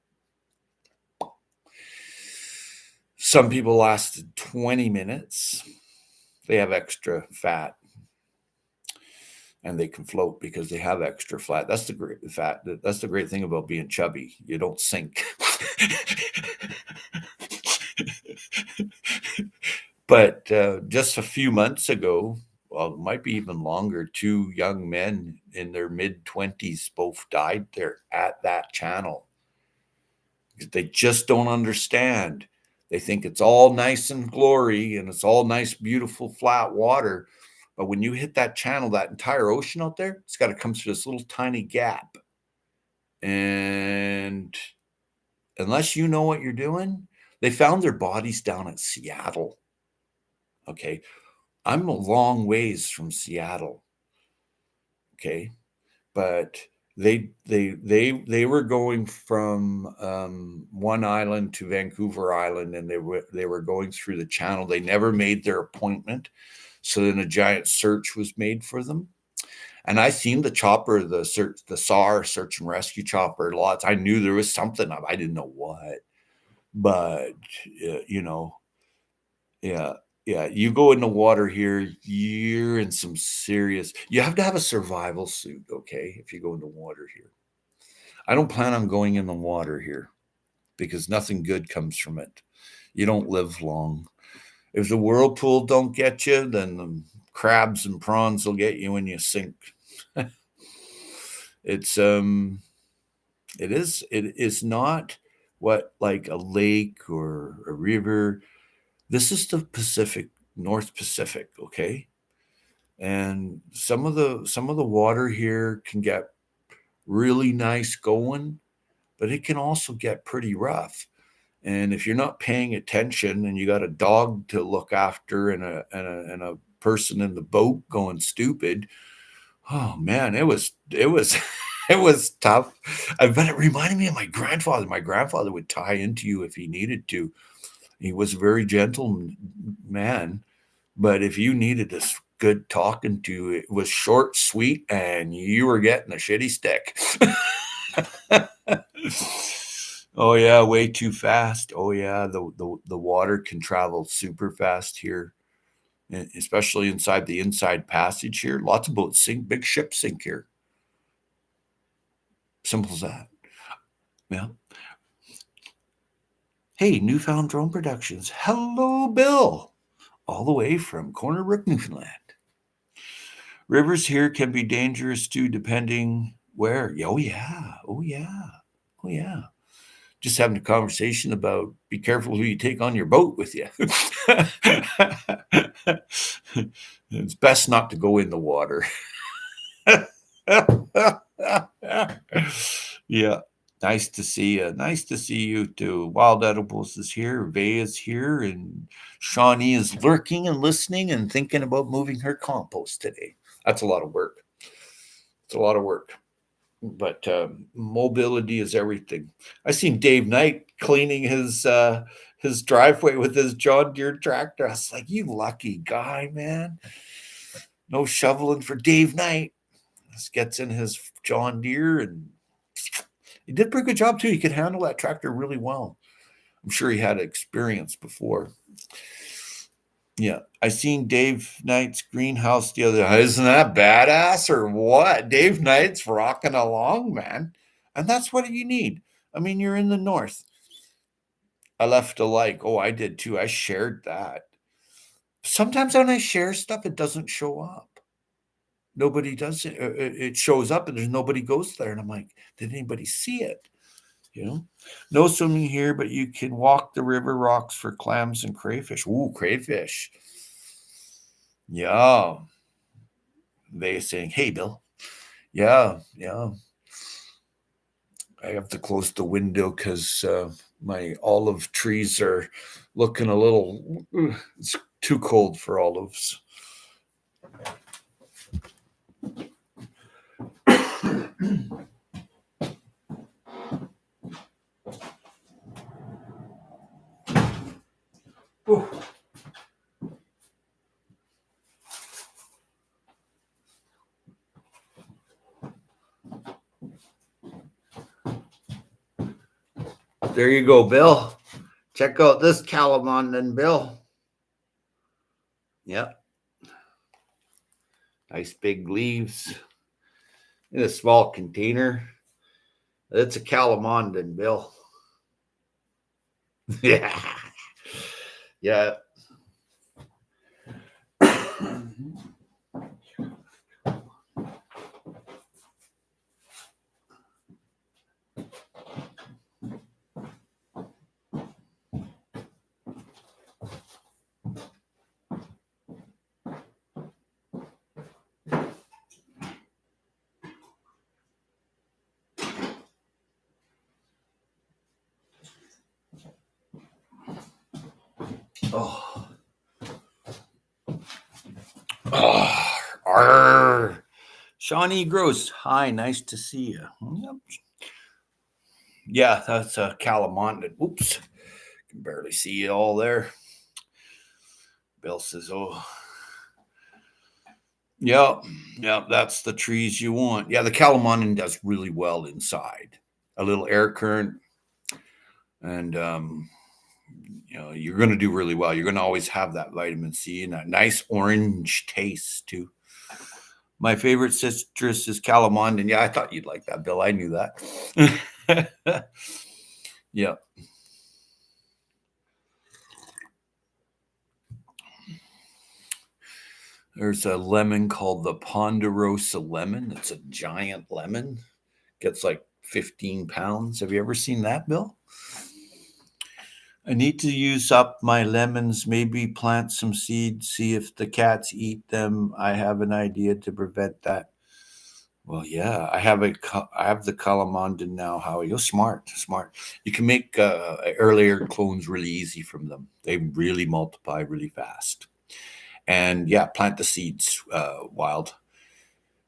Some people lasted 20 minutes. They have extra fat, and they can float because they have extra fat. That's the great fat. That's the great thing about being chubby. You don't sink. But just a few months ago, well, it might be even longer, two young men in their mid-20s both died there at that channel. They just don't understand. They think it's all nice and glory and it's all nice, beautiful, flat water. But when you hit that channel, that entire ocean out there, it's got to come through this little tiny gap. And unless you know what you're doing, they found their bodies down at Seattle. Okay. I'm a long ways from Seattle. Okay. But they were going from one island to Vancouver Island, and they were going through the channel. They never made their appointment, so then a giant search was made for them. And I seen the chopper, the SAR, search and rescue chopper, lots. I knew there was something up. I didn't know what, but you know, yeah. Yeah, you go in the water here, you're in some serious. You have to have a survival suit, okay, if you go in the water here. I don't plan on going in the water here because nothing good comes from it. You don't live long. If the whirlpool don't get you, then the crabs and prawns will get you when you sink. It's it is not what, like a lake or a river. This is the Pacific, North Pacific, okay? And some of the water here can get really nice going, but it can also get pretty rough. And if you're not paying attention and you got a dog to look after and a person in the boat going stupid, oh man, it was it was tough. I bet it reminded me of my grandfather. My grandfather would tie into you if he needed to. He was a very gentle man, but if you needed a good talking to, it was short, sweet, and you were getting a shitty stick. Oh yeah, way too fast. Oh yeah, the water can travel super fast here, especially inside the inside passage here. Lots of boats sink, big ships sink here. Simple as that. Yeah. Hey, Newfound Drone Productions. Hello, Bill, all the way from Corner Brook, Newfoundland. Rivers here can be dangerous too, depending where. Oh yeah. Oh yeah. Oh yeah. Just having a conversation about be careful who you take on your boat with you. It's best not to go in the water. Yeah. Nice to see you. Nice to see you too. Wild Edibles is here. Vay is here. And Shawnee is lurking and listening and thinking about moving her compost today. That's a lot of work. It's a lot of work. But mobility is everything. I seen Dave Knight cleaning his driveway with his John Deere tractor. I was like, you lucky guy, man. No shoveling for Dave Knight. Just gets in his John Deere, and he did a pretty good job too. He could handle that tractor really well. I'm sure he had experience before. Yeah, I seen Dave Knight's greenhouse the other day. Isn't that badass or what? Dave Knight's rocking along, man. And that's what you need. I mean, you're in the north. I left a like. Oh, I did too. I shared that. Sometimes when I share stuff, it doesn't show up. Nobody does it. It shows up and there's nobody goes there. And I'm like, did anybody see it? You know, no swimming here, but you can walk the river rocks for clams and crayfish. Ooh, crayfish. Yeah. They saying, hey, Bill. Yeah, yeah. I have to close the window because my olive trees are looking a little, it's too cold for olives. There you go, Bill. Check out this calamondin, Bill. Yep. Nice big leaves in a small container. It's a calamondin, Bill. Yeah. Yeah. Oh. Oh. Arr. Shawnee Gross. Hi, nice to see you. Yep. Yeah, that's a calamondin. Oops. Can barely see you all there. Bill says, oh. Yeah, yeah, that's the trees you want. Yeah, the calamondin does really well inside. A little air current, and you're going to do really well. You're going to always have that vitamin C and that nice orange taste too. My favorite citrus is calamondin. Yeah, I thought you'd like that, Bill. I knew that. Yeah. There's a lemon called the Ponderosa lemon. It's a giant lemon. Gets like 15 pounds. Have you ever seen that, Bill? I need to use up my lemons, maybe plant some seeds, see if the cats eat them. I have an idea to prevent that. Well, yeah, I have the calamondin now, Howie. You're smart, smart. You can make earlier clones really easy from them. They really multiply really fast. And yeah, plant the seeds wild.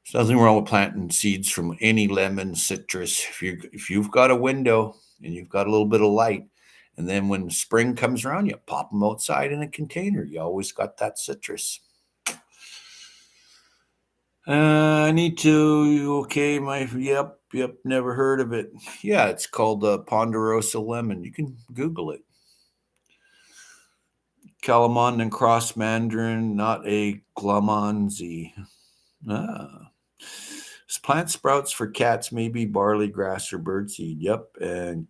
There's nothing wrong with planting seeds from any lemon, citrus. If you've got a window and you've got a little bit of light, and then when spring comes around, you pop them outside in a container. You always got that citrus. I need to. Okay, yep. Never heard of it. Yeah, it's called Ponderosa lemon. You can Google it. Calamondin cross mandarin, not a glamonzi. Ah. Plant sprouts for cats, maybe barley grass or birdseed. Yep, and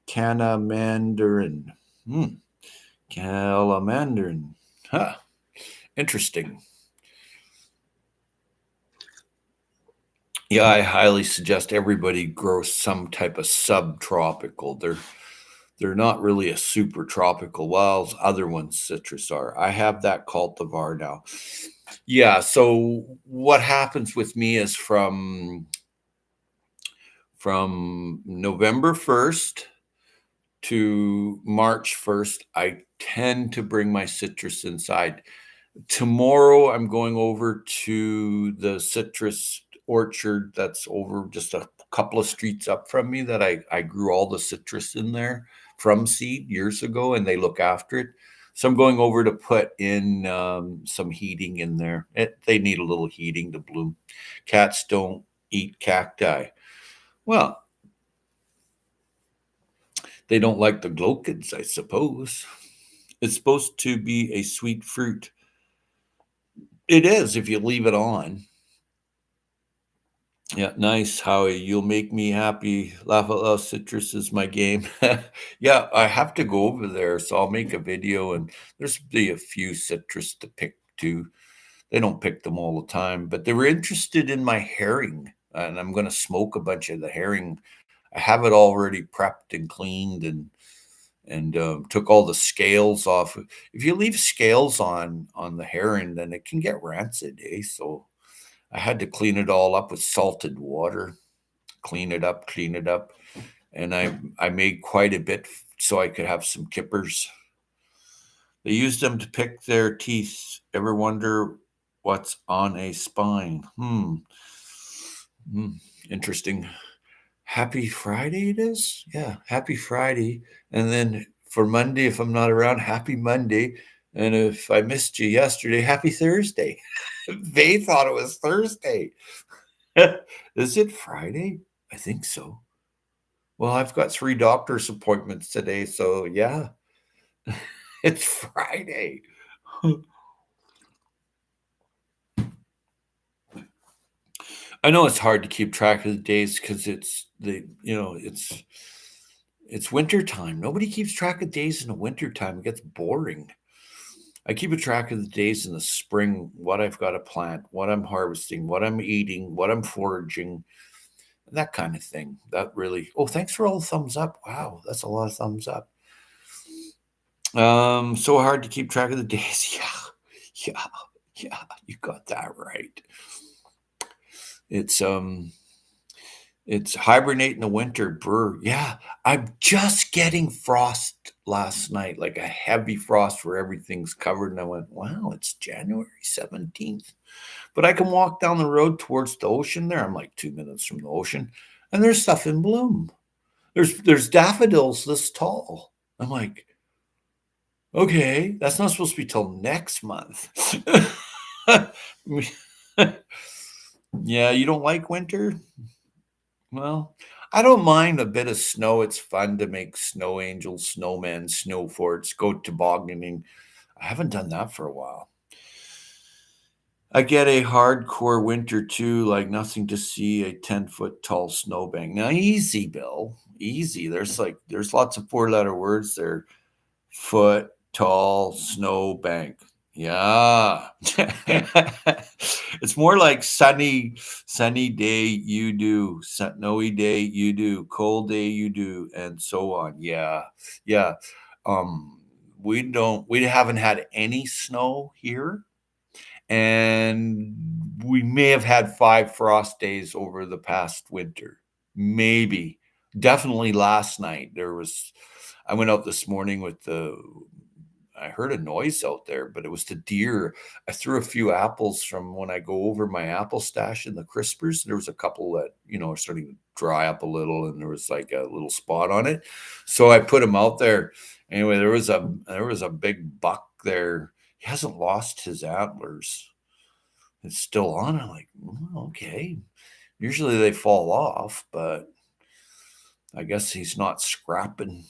canna mandarin. Calamandarin. Huh. Interesting. Yeah, I highly suggest everybody grow some type of subtropical. They're not really a super tropical, while other ones citrus are. I have that cultivar now. Yeah, so what happens with me is From November 1st to March 1st, I tend to bring my citrus inside. Tomorrow, I'm going over to the citrus orchard that's over just a couple of streets up from me that I grew all the citrus in there from seed years ago, and they look after it. So I'm going over to put in some heating in there. They need a little heating to bloom. Cats don't eat cacti. Well, they don't like the glochids, I suppose. It's supposed to be a sweet fruit. It is if you leave it on. Yeah, nice, Howie. You'll make me happy. Laugh Out Loud Citrus is my game. Yeah, I have to go over there, so I'll make a video. And there's be a few citrus to pick too. They don't pick them all the time, but they were interested in my herring, and I'm going to smoke a bunch of the herring. I have it already prepped and cleaned, and took all the scales off. If you leave scales on the herring, then it can get rancid, eh? So I had to clean it all up with salted water, clean it up, and I made quite a bit so I could have some kippers. They used them to pick their teeth. Ever wonder what's on a spine? Hmm. Interesting. Happy Friday it is? Yeah, happy Friday. And then for Monday, if I'm not around, happy Monday. And if I missed you yesterday, happy Thursday. They thought it was Thursday. Is it Friday? I think so. Well, I've got 3 doctor's appointments today, so yeah, it's Friday. I know it's hard to keep track of the days because it's winter time. Nobody keeps track of days in the winter time. It gets boring. I keep a track of the days in the spring, what I've got to plant, what I'm harvesting, what I'm eating, what I'm foraging, that kind of thing. That really. Oh, thanks for all the thumbs up. Wow, that's a lot of thumbs up. So hard to keep track of the days. Yeah, you got that right. It's it's hibernate in the winter. Brr. Yeah, I'm just getting frost last night, like a heavy frost where everything's covered. And I went, wow, it's January 17th. But I can walk down the road towards the ocean there. I'm like 2 minutes from the ocean, and there's stuff in bloom. There's daffodils this tall. I'm like, okay, that's not supposed to be till next month. Yeah, you don't like winter? Well, I don't mind a bit of snow. It's fun to make snow angels, snowmen, snow forts, go tobogganing. I haven't done that for a while. I get a hardcore winter too, like nothing to see a 10-foot tall snowbank. Now, easy, Bill. Easy. There's lots of 4-letter words there. Foot tall snowbank. Yeah. It's more like sunny day you do, snowy day you do, cold day you do, and so on. Yeah. Yeah. Um we haven't had any snow here, and we may have had 5 frost days over the past winter. Maybe. Definitely last night I went out this morning with I heard a noise out there, but it was the deer. I threw a few apples from when I go over my apple stash in the crispers. There was a couple that, are starting to dry up a little, and there was like a little spot on it. So I put them out there. Anyway, there was a big buck there. He hasn't lost his antlers. It's still on. I'm like, okay. Usually they fall off, but I guess he's not scrapping.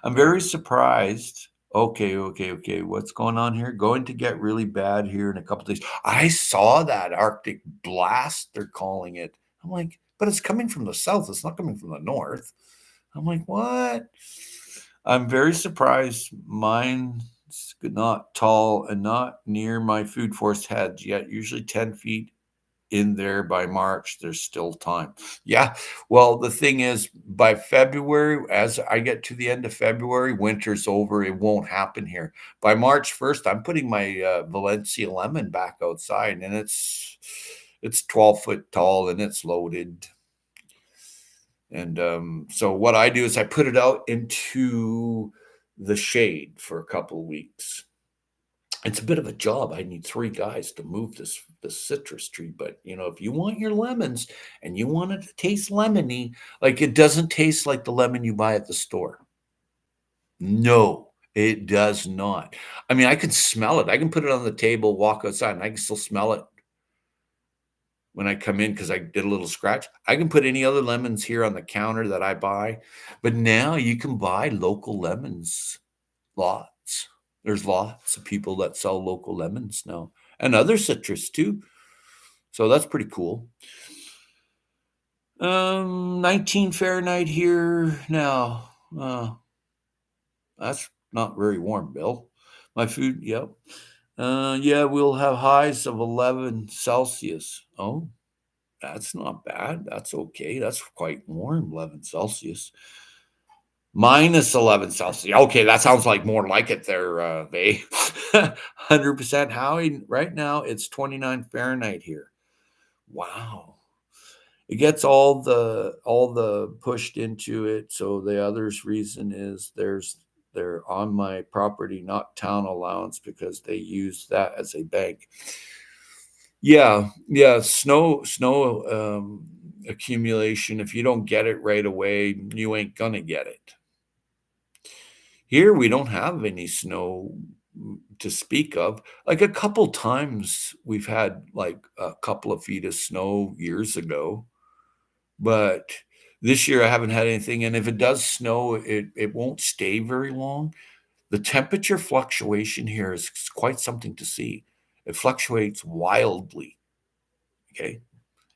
I'm very surprised. Okay. What's going on here? Going to get really bad here in a couple days. I saw that Arctic blast, they're calling it. I'm like, but it's coming from the south. It's not coming from the north. I'm like, what? I'm very surprised. Mine's not tall and not near my food forest heads yet. Usually 10 feet in there by March, there's still time. Yeah. Well, the thing is, by February, as I get to the end of February, winter's over. It won't happen here. By March 1st, I'm putting my Valencia lemon back outside, and It's 12 foot tall and it's loaded. And so what I do is I put it out into the shade for a couple of weeks. It's a bit of a job. I need 3 guys to move this citrus tree, but, if you want your lemons and you want it to taste lemony, like, it doesn't taste like the lemon you buy at the store. No, it does not. I mean, I can smell it. I can put it on the table, walk outside, and I can still smell it when I come in because I did a little scratch. I can put any other lemons here on the counter that I buy, but now you can buy local lemons. Lots. There's lots of people that sell local lemons now and other citrus too. So that's pretty cool. 19 Fahrenheit here now. That's not very warm, Bill. My food, yep. Yeah, we'll have highs of 11 Celsius. Oh, that's not bad. That's okay. That's quite warm, 11 Celsius. Minus 11 Celsius. Okay, that sounds like more like it there, Vay. 100% Howie. Right now, it's 29 Fahrenheit here. Wow. It gets all the pushed into it. So the other's reason is they're on my property, not town allowance, because they use that as a bank. Yeah, yeah, snow accumulation. If you don't get it right away, you ain't gonna get it. Here we don't have any snow to speak of. Like a couple times we've had like a couple of feet of snow years ago, but this year I haven't had anything. And if it does snow, it won't stay very long. The temperature fluctuation here is quite something to see. It fluctuates wildly. Okay.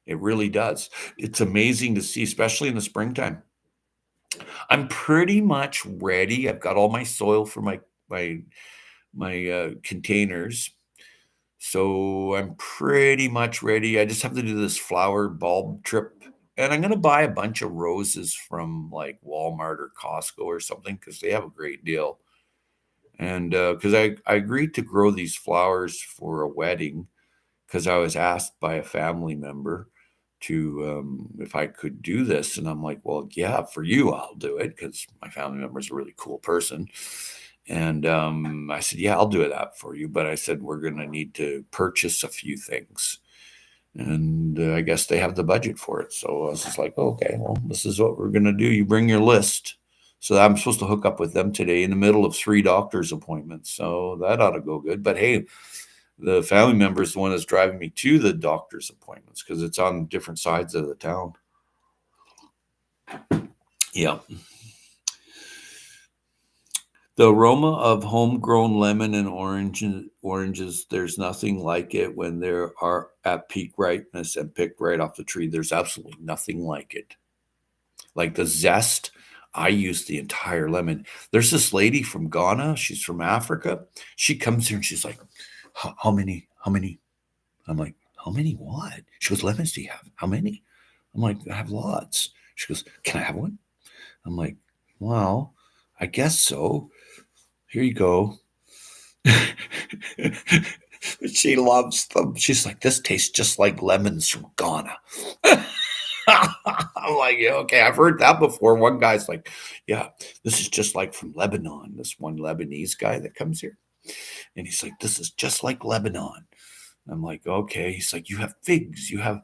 It really does. It's amazing to see, especially in the springtime. I'm pretty much ready. I've got all my soil for my containers. So I'm pretty much ready. I just have to do this flower bulb trip. And I'm going to buy a bunch of roses from like Walmart or Costco or something because they have a great deal. And because I agreed to grow these flowers for a wedding because I was asked by a family member to if I could do this. And I'm like, well, yeah, for you, I'll do it because my family member is a really cool person. And I said, yeah, I'll do that for you. But I said, we're going to need to purchase a few things. And I guess they have the budget for it. So I was just like, okay, well, this is what we're going to do. You bring your list. So I'm supposed to hook up with them today in the middle of 3 doctor's appointments. So that ought to go good. But hey, the family member is the one that's driving me to the doctor's appointments because it's on different sides of the town. Yeah. The aroma of homegrown lemon and oranges, there's nothing like it when they are at peak ripeness and picked right off the tree. There's absolutely nothing like it. Like the zest, I use the entire lemon. There's this lady from Ghana. She's from Africa. She comes here and she's like, how many? How many? I'm like, how many what? She goes, lemons do you have? How many? I'm like, I have lots. She goes, can I have one? I'm like, well, I guess so. Here you go. She loves them. She's like, this tastes just like lemons from Ghana. I'm like, yeah, okay, I've heard that before. One guy's like, yeah, this is just like from Lebanon. This one Lebanese guy that comes here. And he's like, this is just like Lebanon. I'm like, okay. He's like, you have figs, you have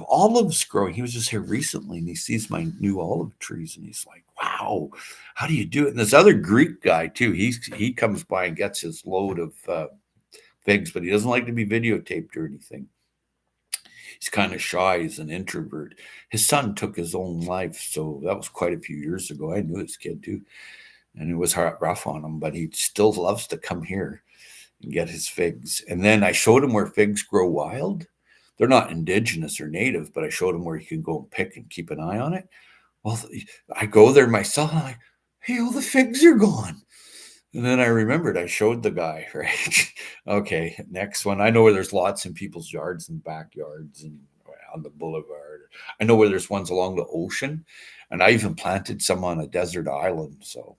olives growing. He was just here recently and he sees my new olive trees and he's like, wow, how do you do it? And this other Greek guy too, he comes by and gets his load of figs, but he doesn't like to be videotaped or anything. He's kind of shy. He's an introvert. His son took his own life, so that was quite a few years ago. I knew his kid too, and it was rough on him, but he still loves to come here and get his figs. And then I showed him where figs grow wild. They're not indigenous or native, but I showed him where he can go and pick and keep an eye on it. Well, I go there myself. I'm like, hey, all the figs are gone. And then I remembered I showed the guy, right? Okay, next one. I know where there's lots in people's yards and backyards and on the boulevard. I know where there's ones along the ocean. And I even planted some on a desert island. So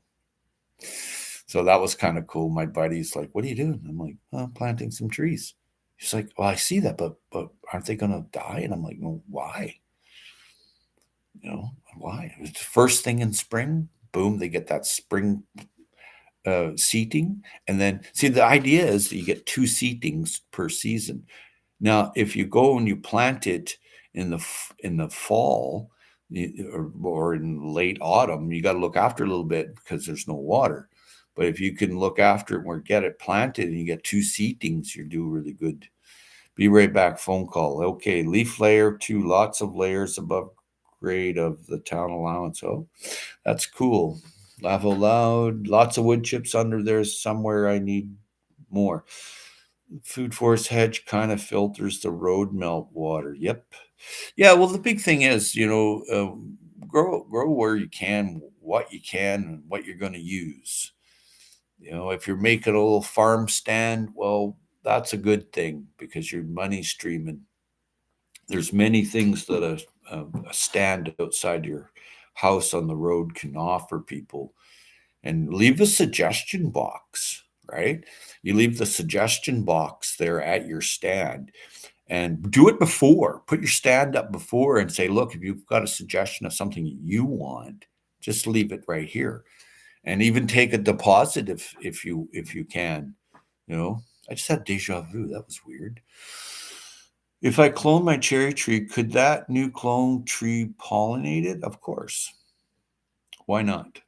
that was kind of cool. My buddy's like, what are you doing? I'm like, oh, I'm planting some trees. He's like, "Well, I see that, but aren't they gonna die?" And I'm like, "No, why? You know, why?" It's the first thing in spring, boom, they get that spring seating, and then see the idea is that you get two seatings per season. Now, if you go and you plant it in the fall or in late autumn, you got to look after a little bit because there's no water. But if you can look after it or get it planted and you get two seatings, you do really good. Be right back. Phone call. Okay, leaf layer two, lots of layers above grade of the town allowance. Oh, that's cool. Laugh out loud. Lots of wood chips under there somewhere. I need more. Food forest hedge kind of filters the road melt water. Yep. Yeah. Well, the big thing is, grow where you can, what you can, and what you're going to use. If you're making a little farm stand, well, that's a good thing because your money's streaming. There's many things that a stand outside your house on the road can offer people, and leave a suggestion box, right? You leave the suggestion box there at your stand and do it before. Put your stand up before and say, look, if you've got a suggestion of something you want, just leave it right here. And even take a deposit if you can. You know, I just had deja vu. That was weird. If I clone my cherry tree, could that new clone tree pollinate it? Of course. Why not?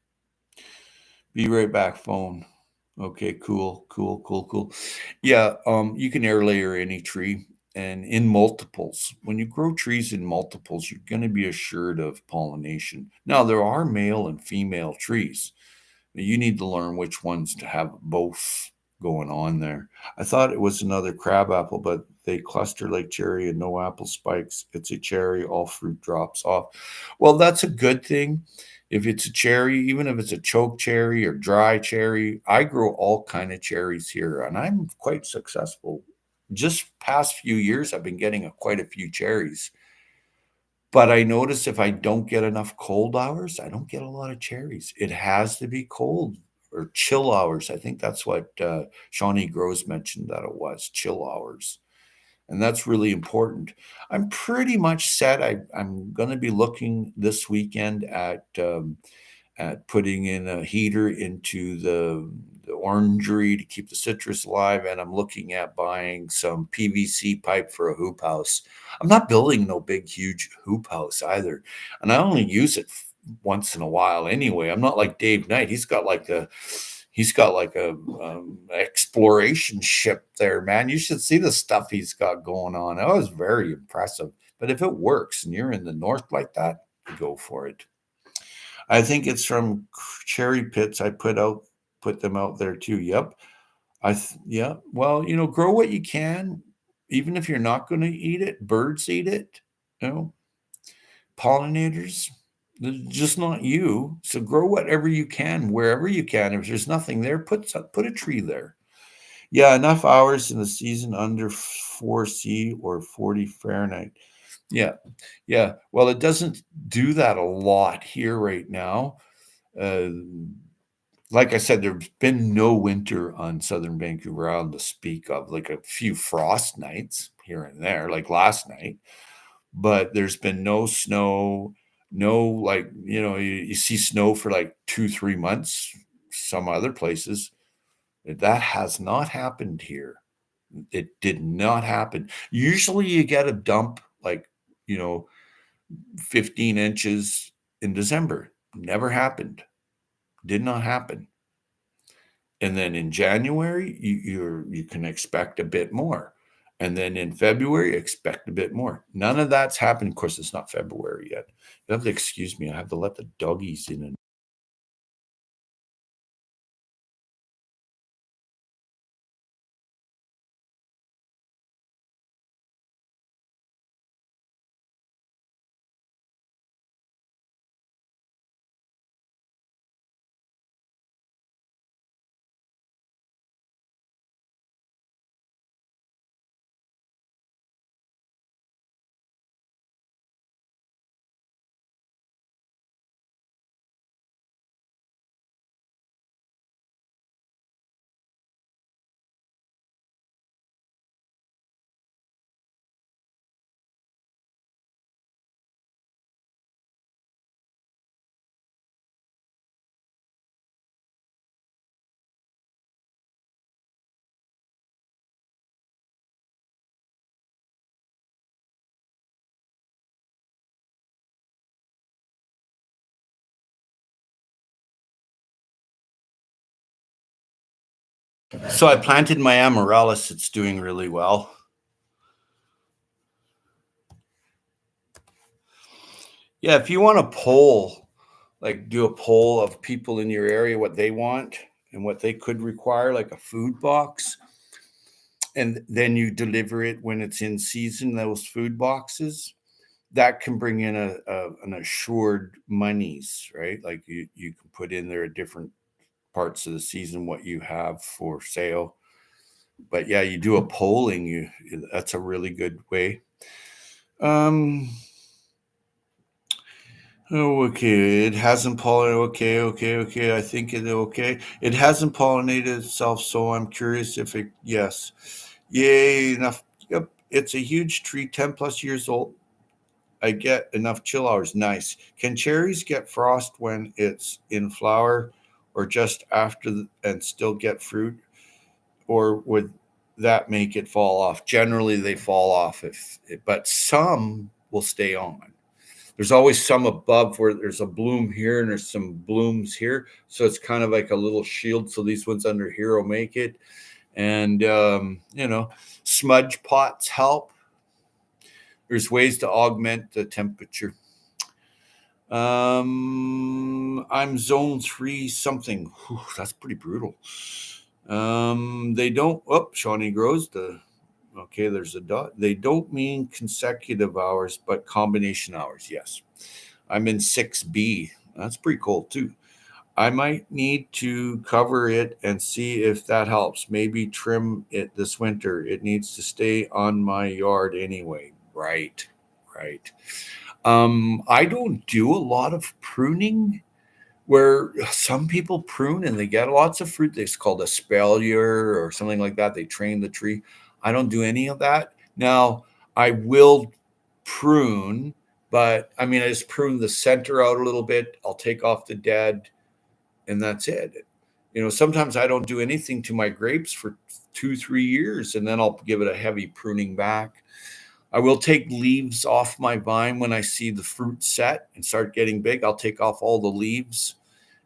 Be right back, phone. Okay, cool, cool, cool, cool. Yeah, you can air layer any tree and in multiples. When you grow trees in multiples, you're going to be assured of pollination. Now, there are male and female trees. You need to learn which ones to have both going on there. I thought it was another crab apple, but they cluster like cherry and no apple spikes. It's a cherry, all fruit drops off. Well, that's a good thing. If it's a cherry, even if it's a choke cherry or dry cherry, I grow all kind of cherries here, and I'm quite successful. Just past few years, I've been getting quite a few cherries. But I notice if I don't get enough cold hours, I don't get a lot of cherries. It has to be cold or chill hours. I think that's what Shawnee Groves mentioned that it was chill hours. And that's really important. I'm pretty much set. I'm going to be looking this weekend at putting in a heater into the orangery to keep the citrus alive. And I'm looking at buying some PVC pipe for a hoop house. I'm not building no big, huge hoop house either. And I only use it once in a while anyway. I'm not like Dave Knight. He's got like a exploration ship there, man. You should see the stuff he's got going on. That was very impressive. But if it works and you're in the north like that, go for it. I think it's from cherry pits. Put them out there too. Yep. Yeah. Well, grow what you can, even if you're not going to eat it. Birds eat it. You know, pollinators. Just not you. So grow whatever you can, wherever you can. If there's nothing there, put a tree there. Yeah, enough hours in the season under 4C or 40 Fahrenheit. Yeah, yeah. Well, it doesn't do that a lot here right now. Uh, like I said, there's been no winter on southern Vancouver Island to speak of, like a few frost nights here and there, like last night, but there's been no snow, no, like, you see snow for like 2, 3 months, some other places. That has not happened here. It did not happen. Usually you get a dump like, you know, 15 inches in December. Never happened. Did not happen. And then in January, you can expect a bit more. And then in February, expect a bit more. None of that's happened. Of course, it's not February yet. You have to excuse me. I have to let the doggies in and So I planted my amaryllis. It's doing really well. Yeah, if you want to poll, like do a poll of people in your area, what they want and what they could require, like a food box, and then you deliver it when it's in season, those food boxes, that can bring in an assured monies, right? Like you can put in there different parts of the season what you have for sale. But yeah, you do a polling, that's a really good way. Um, oh, okay. It hasn't pollinated. Okay. I think it okay. It hasn't pollinated itself, so I'm curious if it. Yes, yay! Enough. Yep. It's a huge tree, 10+ years old. I get enough chill hours. Nice. Can cherries get frost when it's in flower, or just after, and still get fruit, or would that make it fall off? Generally, they fall off but some will stay on. There's always some above where there's a bloom here and there's some blooms here. So it's kind of like a little shield. So these ones under here will make it. And, smudge pots help. There's ways to augment the temperature. I'm zone 3 something. Whew, that's pretty brutal. They don't, Shawnee grows okay, there's a dot. They don't mean consecutive hours, but combination hours. Yes. I'm in 6B. That's pretty cool too. I might need to cover it and see if that helps. Maybe trim it this winter. It needs to stay on my yard anyway. Right. Right. I don't do a lot of pruning where some people prune and they get lots of fruit. It's called a spalier or something like that. They train the tree. I don't do any of that. Now, I will prune, but I mean, I just prune the center out a little bit. I'll take off the dead, and that's it. Sometimes I don't do anything to my grapes for 2, 3 years, and then I'll give it a heavy pruning back. I will take leaves off my vine when I see the fruit set and start getting big. I'll take off all the leaves.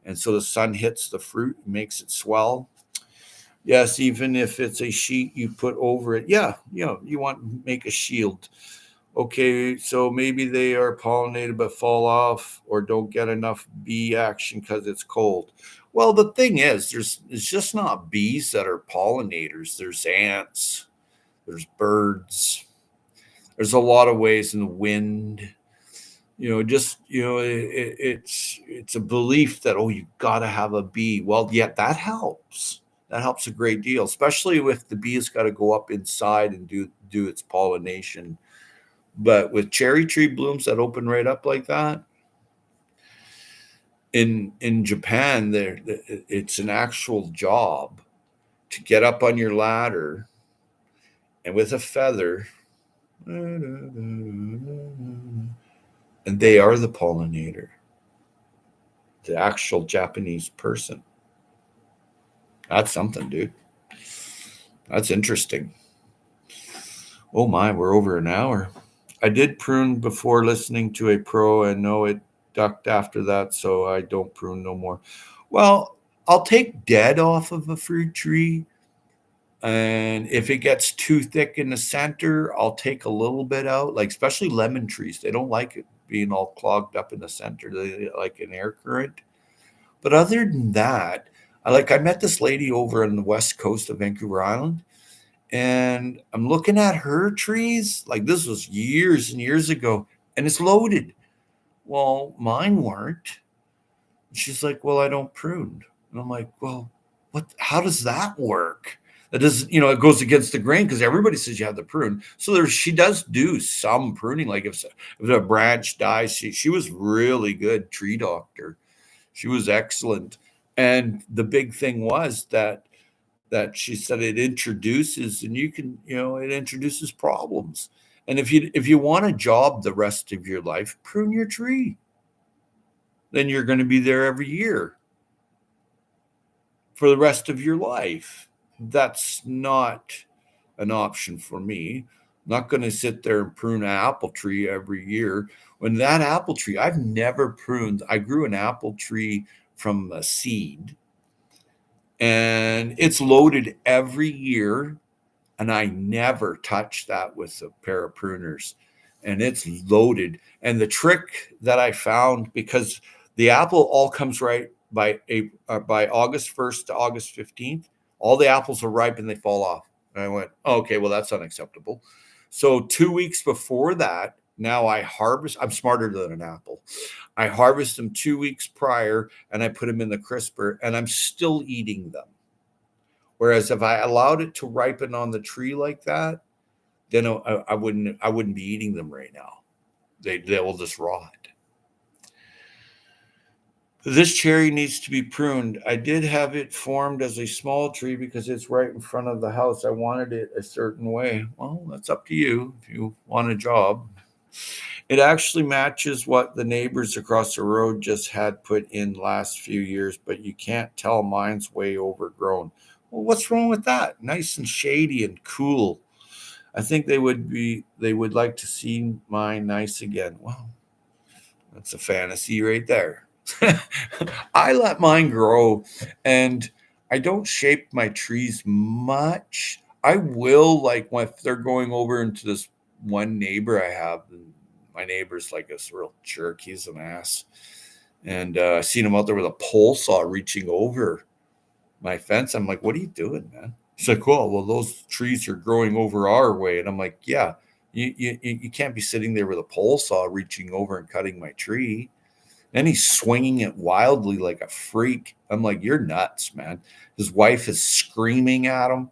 And so the sun hits the fruit, makes it swell. Yes, even if it's a sheet you put over it. Yeah, you want to make a shield. Okay, so maybe they are pollinated but fall off or don't get enough bee action because it's cold. Well, the thing is, it's just not bees that are pollinators. There's ants, there's birds, there's a lot of ways in the wind. It's a belief that, oh, you got to have a bee. Well, yeah, that helps a great deal, especially if the bee has got to go up inside and do its pollination. But with cherry tree blooms that open right up like that, in Japan, there it's an actual job to get up on your ladder and with a feather, and they are the pollinator, the actual Japanese person. That's something, dude. That's interesting. Oh my, we're over an hour. I did prune before listening to a pro and know it ducked after that, so I don't prune no more. Well, I'll take dead off of a fruit tree, and if it gets too thick in the center, I'll take a little bit out, like especially lemon trees. They don't like it being all clogged up in the center. They like an air current. But other than that, I met this lady over on the west coast of Vancouver Island, and I'm looking at her trees. Like this was years and years ago, and it's loaded. Well, mine weren't. She's like, "Well, I don't prune," and I'm like, "Well, what? How does that work?" That doesn't, it goes against the grain because everybody says you have to prune. So she does do some pruning. Like if a branch dies, she was really good tree doctor. She was excellent. And the big thing was that she said it introduces, and it introduces problems. And if you want a job the rest of your life, prune your tree. Then you're going to be there every year for the rest of your life. That's not an option for me. I'm not going to sit there and prune an apple tree every year. When that apple tree, I've never pruned. I grew an apple tree from a seed, and it's loaded every year. And I never touch that with a pair of pruners. And it's loaded. And the trick that I found, because the apple all comes right by August 1st to August 15th, all the apples are ripe and they fall off. And I went, oh, okay, well, that's unacceptable. So 2 weeks before that, now I harvest. I'm smarter than an apple. I harvest them 2 weeks prior and I put them in the crisper and I'm still eating them. Whereas if I allowed it to ripen on the tree like that, then I wouldn't be eating them right now. They will just rot. This cherry needs to be pruned. I did have it formed as a small tree because it's right in front of the house. I wanted it a certain way. Well, that's up to you if you want a job. It actually matches what the neighbors across the road just had put in last few years, but you can't tell mine's way overgrown. Well, what's wrong with that? Nice and shady and cool. I think they would like to see mine nice again. Well, that's a fantasy right there. I let mine grow and I don't shape my trees much. I will, like, when if they're going over into this one neighbor I have. My neighbor's like a real jerk. He's an ass. And I seen him out there with a pole saw reaching over my fence. I'm like, what are you doing, man? He's like, well, those trees are growing over our way. And I'm like, yeah, you can't be sitting there with a pole saw reaching over and cutting my tree. And he's swinging it wildly like a freak. I'm like, you're nuts, man. His wife is screaming at him.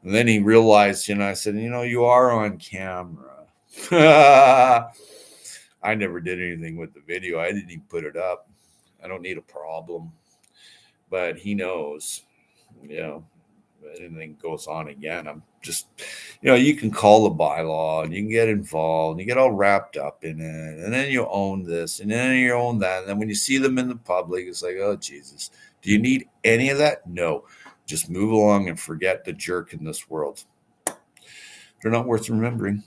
And then he realized, I said, you are on camera. I never did anything with the video. I didn't even put it up. I don't need a problem. But he knows, you know, if anything goes on again. I'm just, you can call the bylaw and you can get involved and you get all wrapped up in it. And then you own this and then you own that. And then when you see them in the public, it's like, oh, Jesus, do you need any of that? No. Just move along and forget the jerk in this world. They're not worth remembering.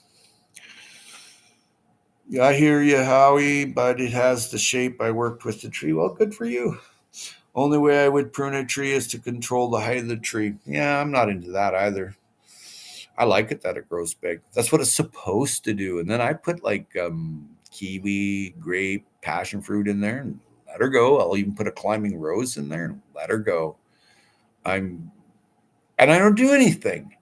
Yeah, I hear you, Howie, but it has the shape I worked with the tree. Well, good for you. Only way I would prune a tree is to control the height of the tree. Yeah, I'm not into that either. I like it that it grows big. That's what it's supposed to do. And then I put like kiwi, grape, passion fruit in there and let her go. I'll even put a climbing rose in there and let her go. I'm and I don't do anything.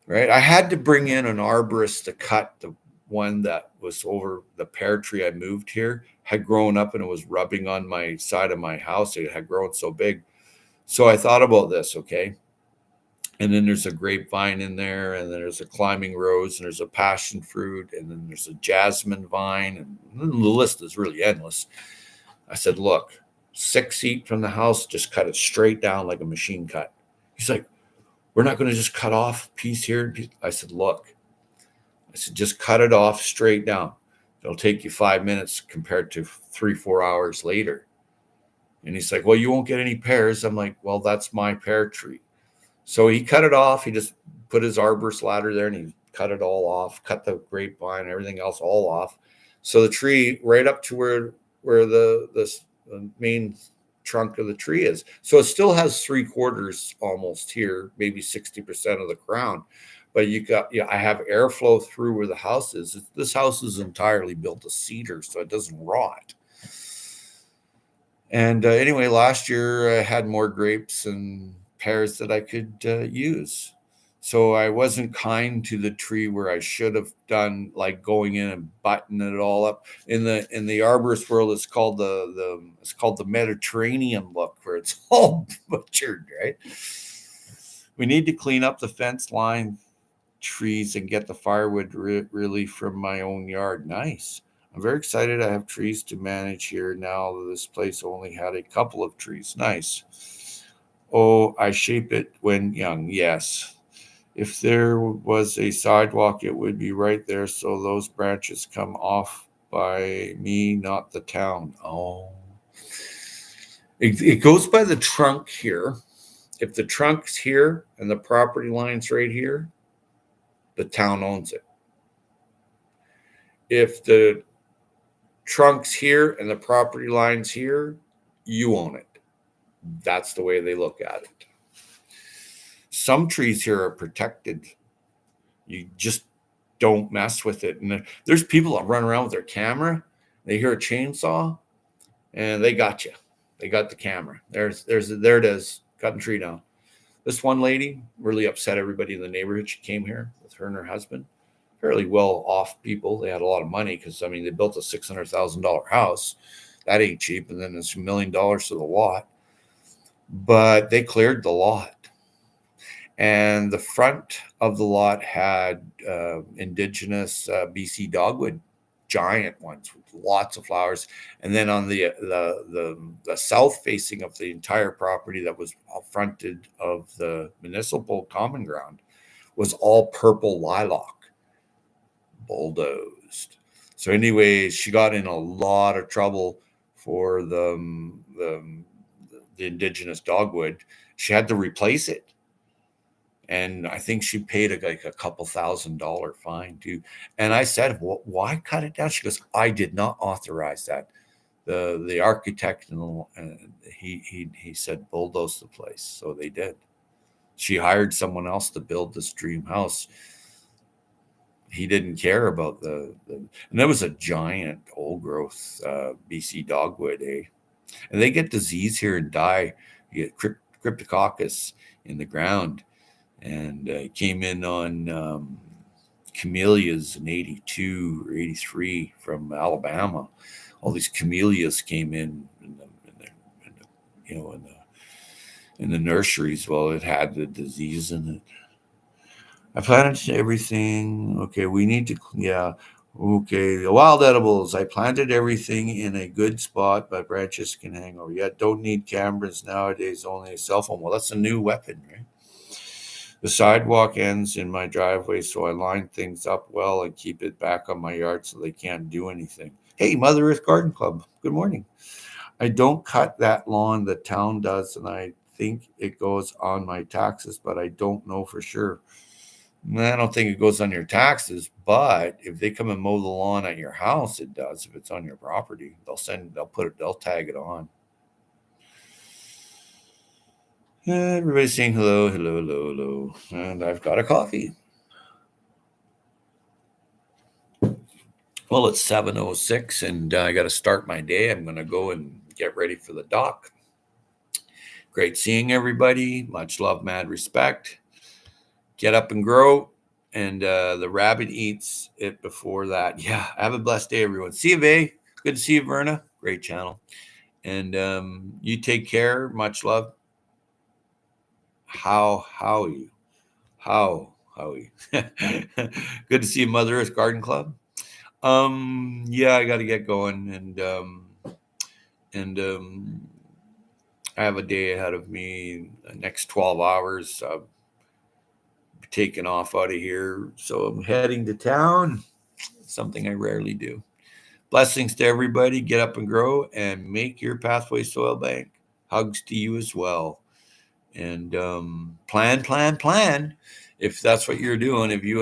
Right? I had to bring in an arborist to cut the one that was over the pear tree I moved here, had grown up and it was rubbing on my side of my house. It had grown so big. So I thought about this, okay? And then there's a grapevine in there, and then there's a climbing rose, and there's a passion fruit, and then there's a jasmine vine, and then the list is really endless. I said, look, 6 feet from the house, just cut it straight down like a machine cut. He's like, we're not going to just cut off a piece here. I said, look, just cut it off straight down. It'll take you 5 minutes compared to 3-4 hours later. And he's like, well, you won't get any pears. I'm like, well, that's my pear tree. So he cut it off. He just put his arborist ladder there and he cut it all off, cut the grapevine, everything else all off. So the tree right up to where the main trunk of the tree is. So it still has 3/4 almost here, maybe 60% of the crown. But I have airflow through where the house is. This house is entirely built of cedar, so it doesn't rot. And anyway, last year I had more grapes and pears that I could use. So I wasn't kind to the tree where I should have done, like going in and buttoning it all up. In the arborist world, it's called the Mediterranean look, where it's all butchered, right? We need to clean up the fence line trees and get the firewood really from my own yard. Nice. I'm very excited. I have trees to manage here now. This place only had a couple of trees. Nice. Oh, I shape it when young. Yes. If there was a sidewalk, it would be right there. So those branches come off by me, not the town. Oh. It goes by the trunk here. If the trunk's here and the property line's right here, the town owns it. If the trunk's here and the property line's here, you own it. That's the way they look at it. Some trees here are protected. You just don't mess with it. And there's people that run around with their camera. They hear a chainsaw, and they got you. They got the camera. There it is. Cutting tree down. This one lady really upset everybody in the neighborhood. She came here with her and her husband, fairly well off people. They had a lot of money because they built a $600,000 house. That ain't cheap. And then it's $1 million to the lot. But they cleared the lot. And the front of the lot had indigenous BC dogwood, giant ones with lots of flowers. And then on the south facing of the entire property that was fronted of the municipal common ground was all purple lilac, bulldozed. So anyways, she got in a lot of trouble for the indigenous dogwood. She had to replace it. And I think she paid like a couple $1,000 fine too. And I said, well, why cut it down? She goes, I did not authorize that. The architect and he said bulldoze the place, so they did. She hired someone else to build this dream house. He didn't care about and there was a giant old growth BC dogwood, and they get disease here and die. You get cryptococcus in the ground. And came in on camellias in 82 or 83 from Alabama. All these camellias came in the nurseries. Well, it had the disease in it. I planted everything. Okay, we need to, yeah. Okay, the wild edibles. I planted everything in a good spot, but branches can hang over. Yeah, don't need cameras nowadays, only a cell phone. Well, that's a new weapon, right? The sidewalk ends in my driveway, so I line things up well and keep it back on my yard so they can't do anything. Hey, Mother Earth Garden Club, good morning. I don't cut that lawn, the town does, and I think it goes on my taxes, but I don't know for sure. I don't think it goes on your taxes, but if they come and mow the lawn at your house, it does. If it's on your property, they'll tag it on. Everybody's saying hello, hello, hello, hello. And I've got a coffee. Well, it's 7:06 and I got to start my day. I'm going to go and get ready for the dock. Great seeing everybody. Much love, mad respect. Get up and grow. And the rabbit eats it before that. Yeah, have a blessed day, everyone. See you, Vay. Good to see you, Verna. Great channel. And you take care. Much love. Howie. Howie. Good to see you, Mother Earth Garden Club. Yeah, I got to get going, and I have a day ahead of me. The next 12 hours, I'll be taking off out of here. So I'm heading to town. Something I rarely do. Blessings to everybody. Get up and grow, and make your Pathway Soil Bank. Hugs to you as well. And plan. If that's what you're doing, if you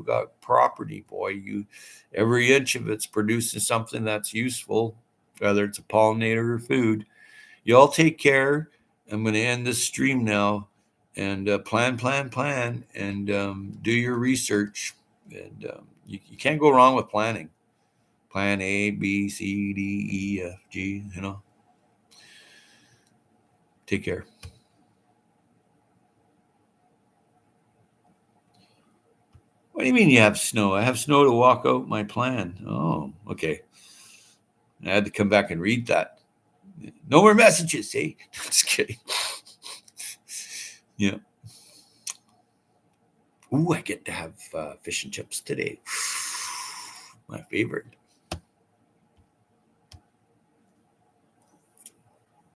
got property, boy, every inch of it's producing something that's useful, whether it's a pollinator or food. You all take care. I'm going to end this stream now, and plan, and do your research. And you can't go wrong with planning. Plan A, B, C, D, E, F, G. Take care. What do you mean you have snow? I have snow to walk out my plan. Oh, okay. I had to come back and read that. No more messages, eh? Just kidding. Yeah. Ooh, I get to have fish and chips today. My favorite.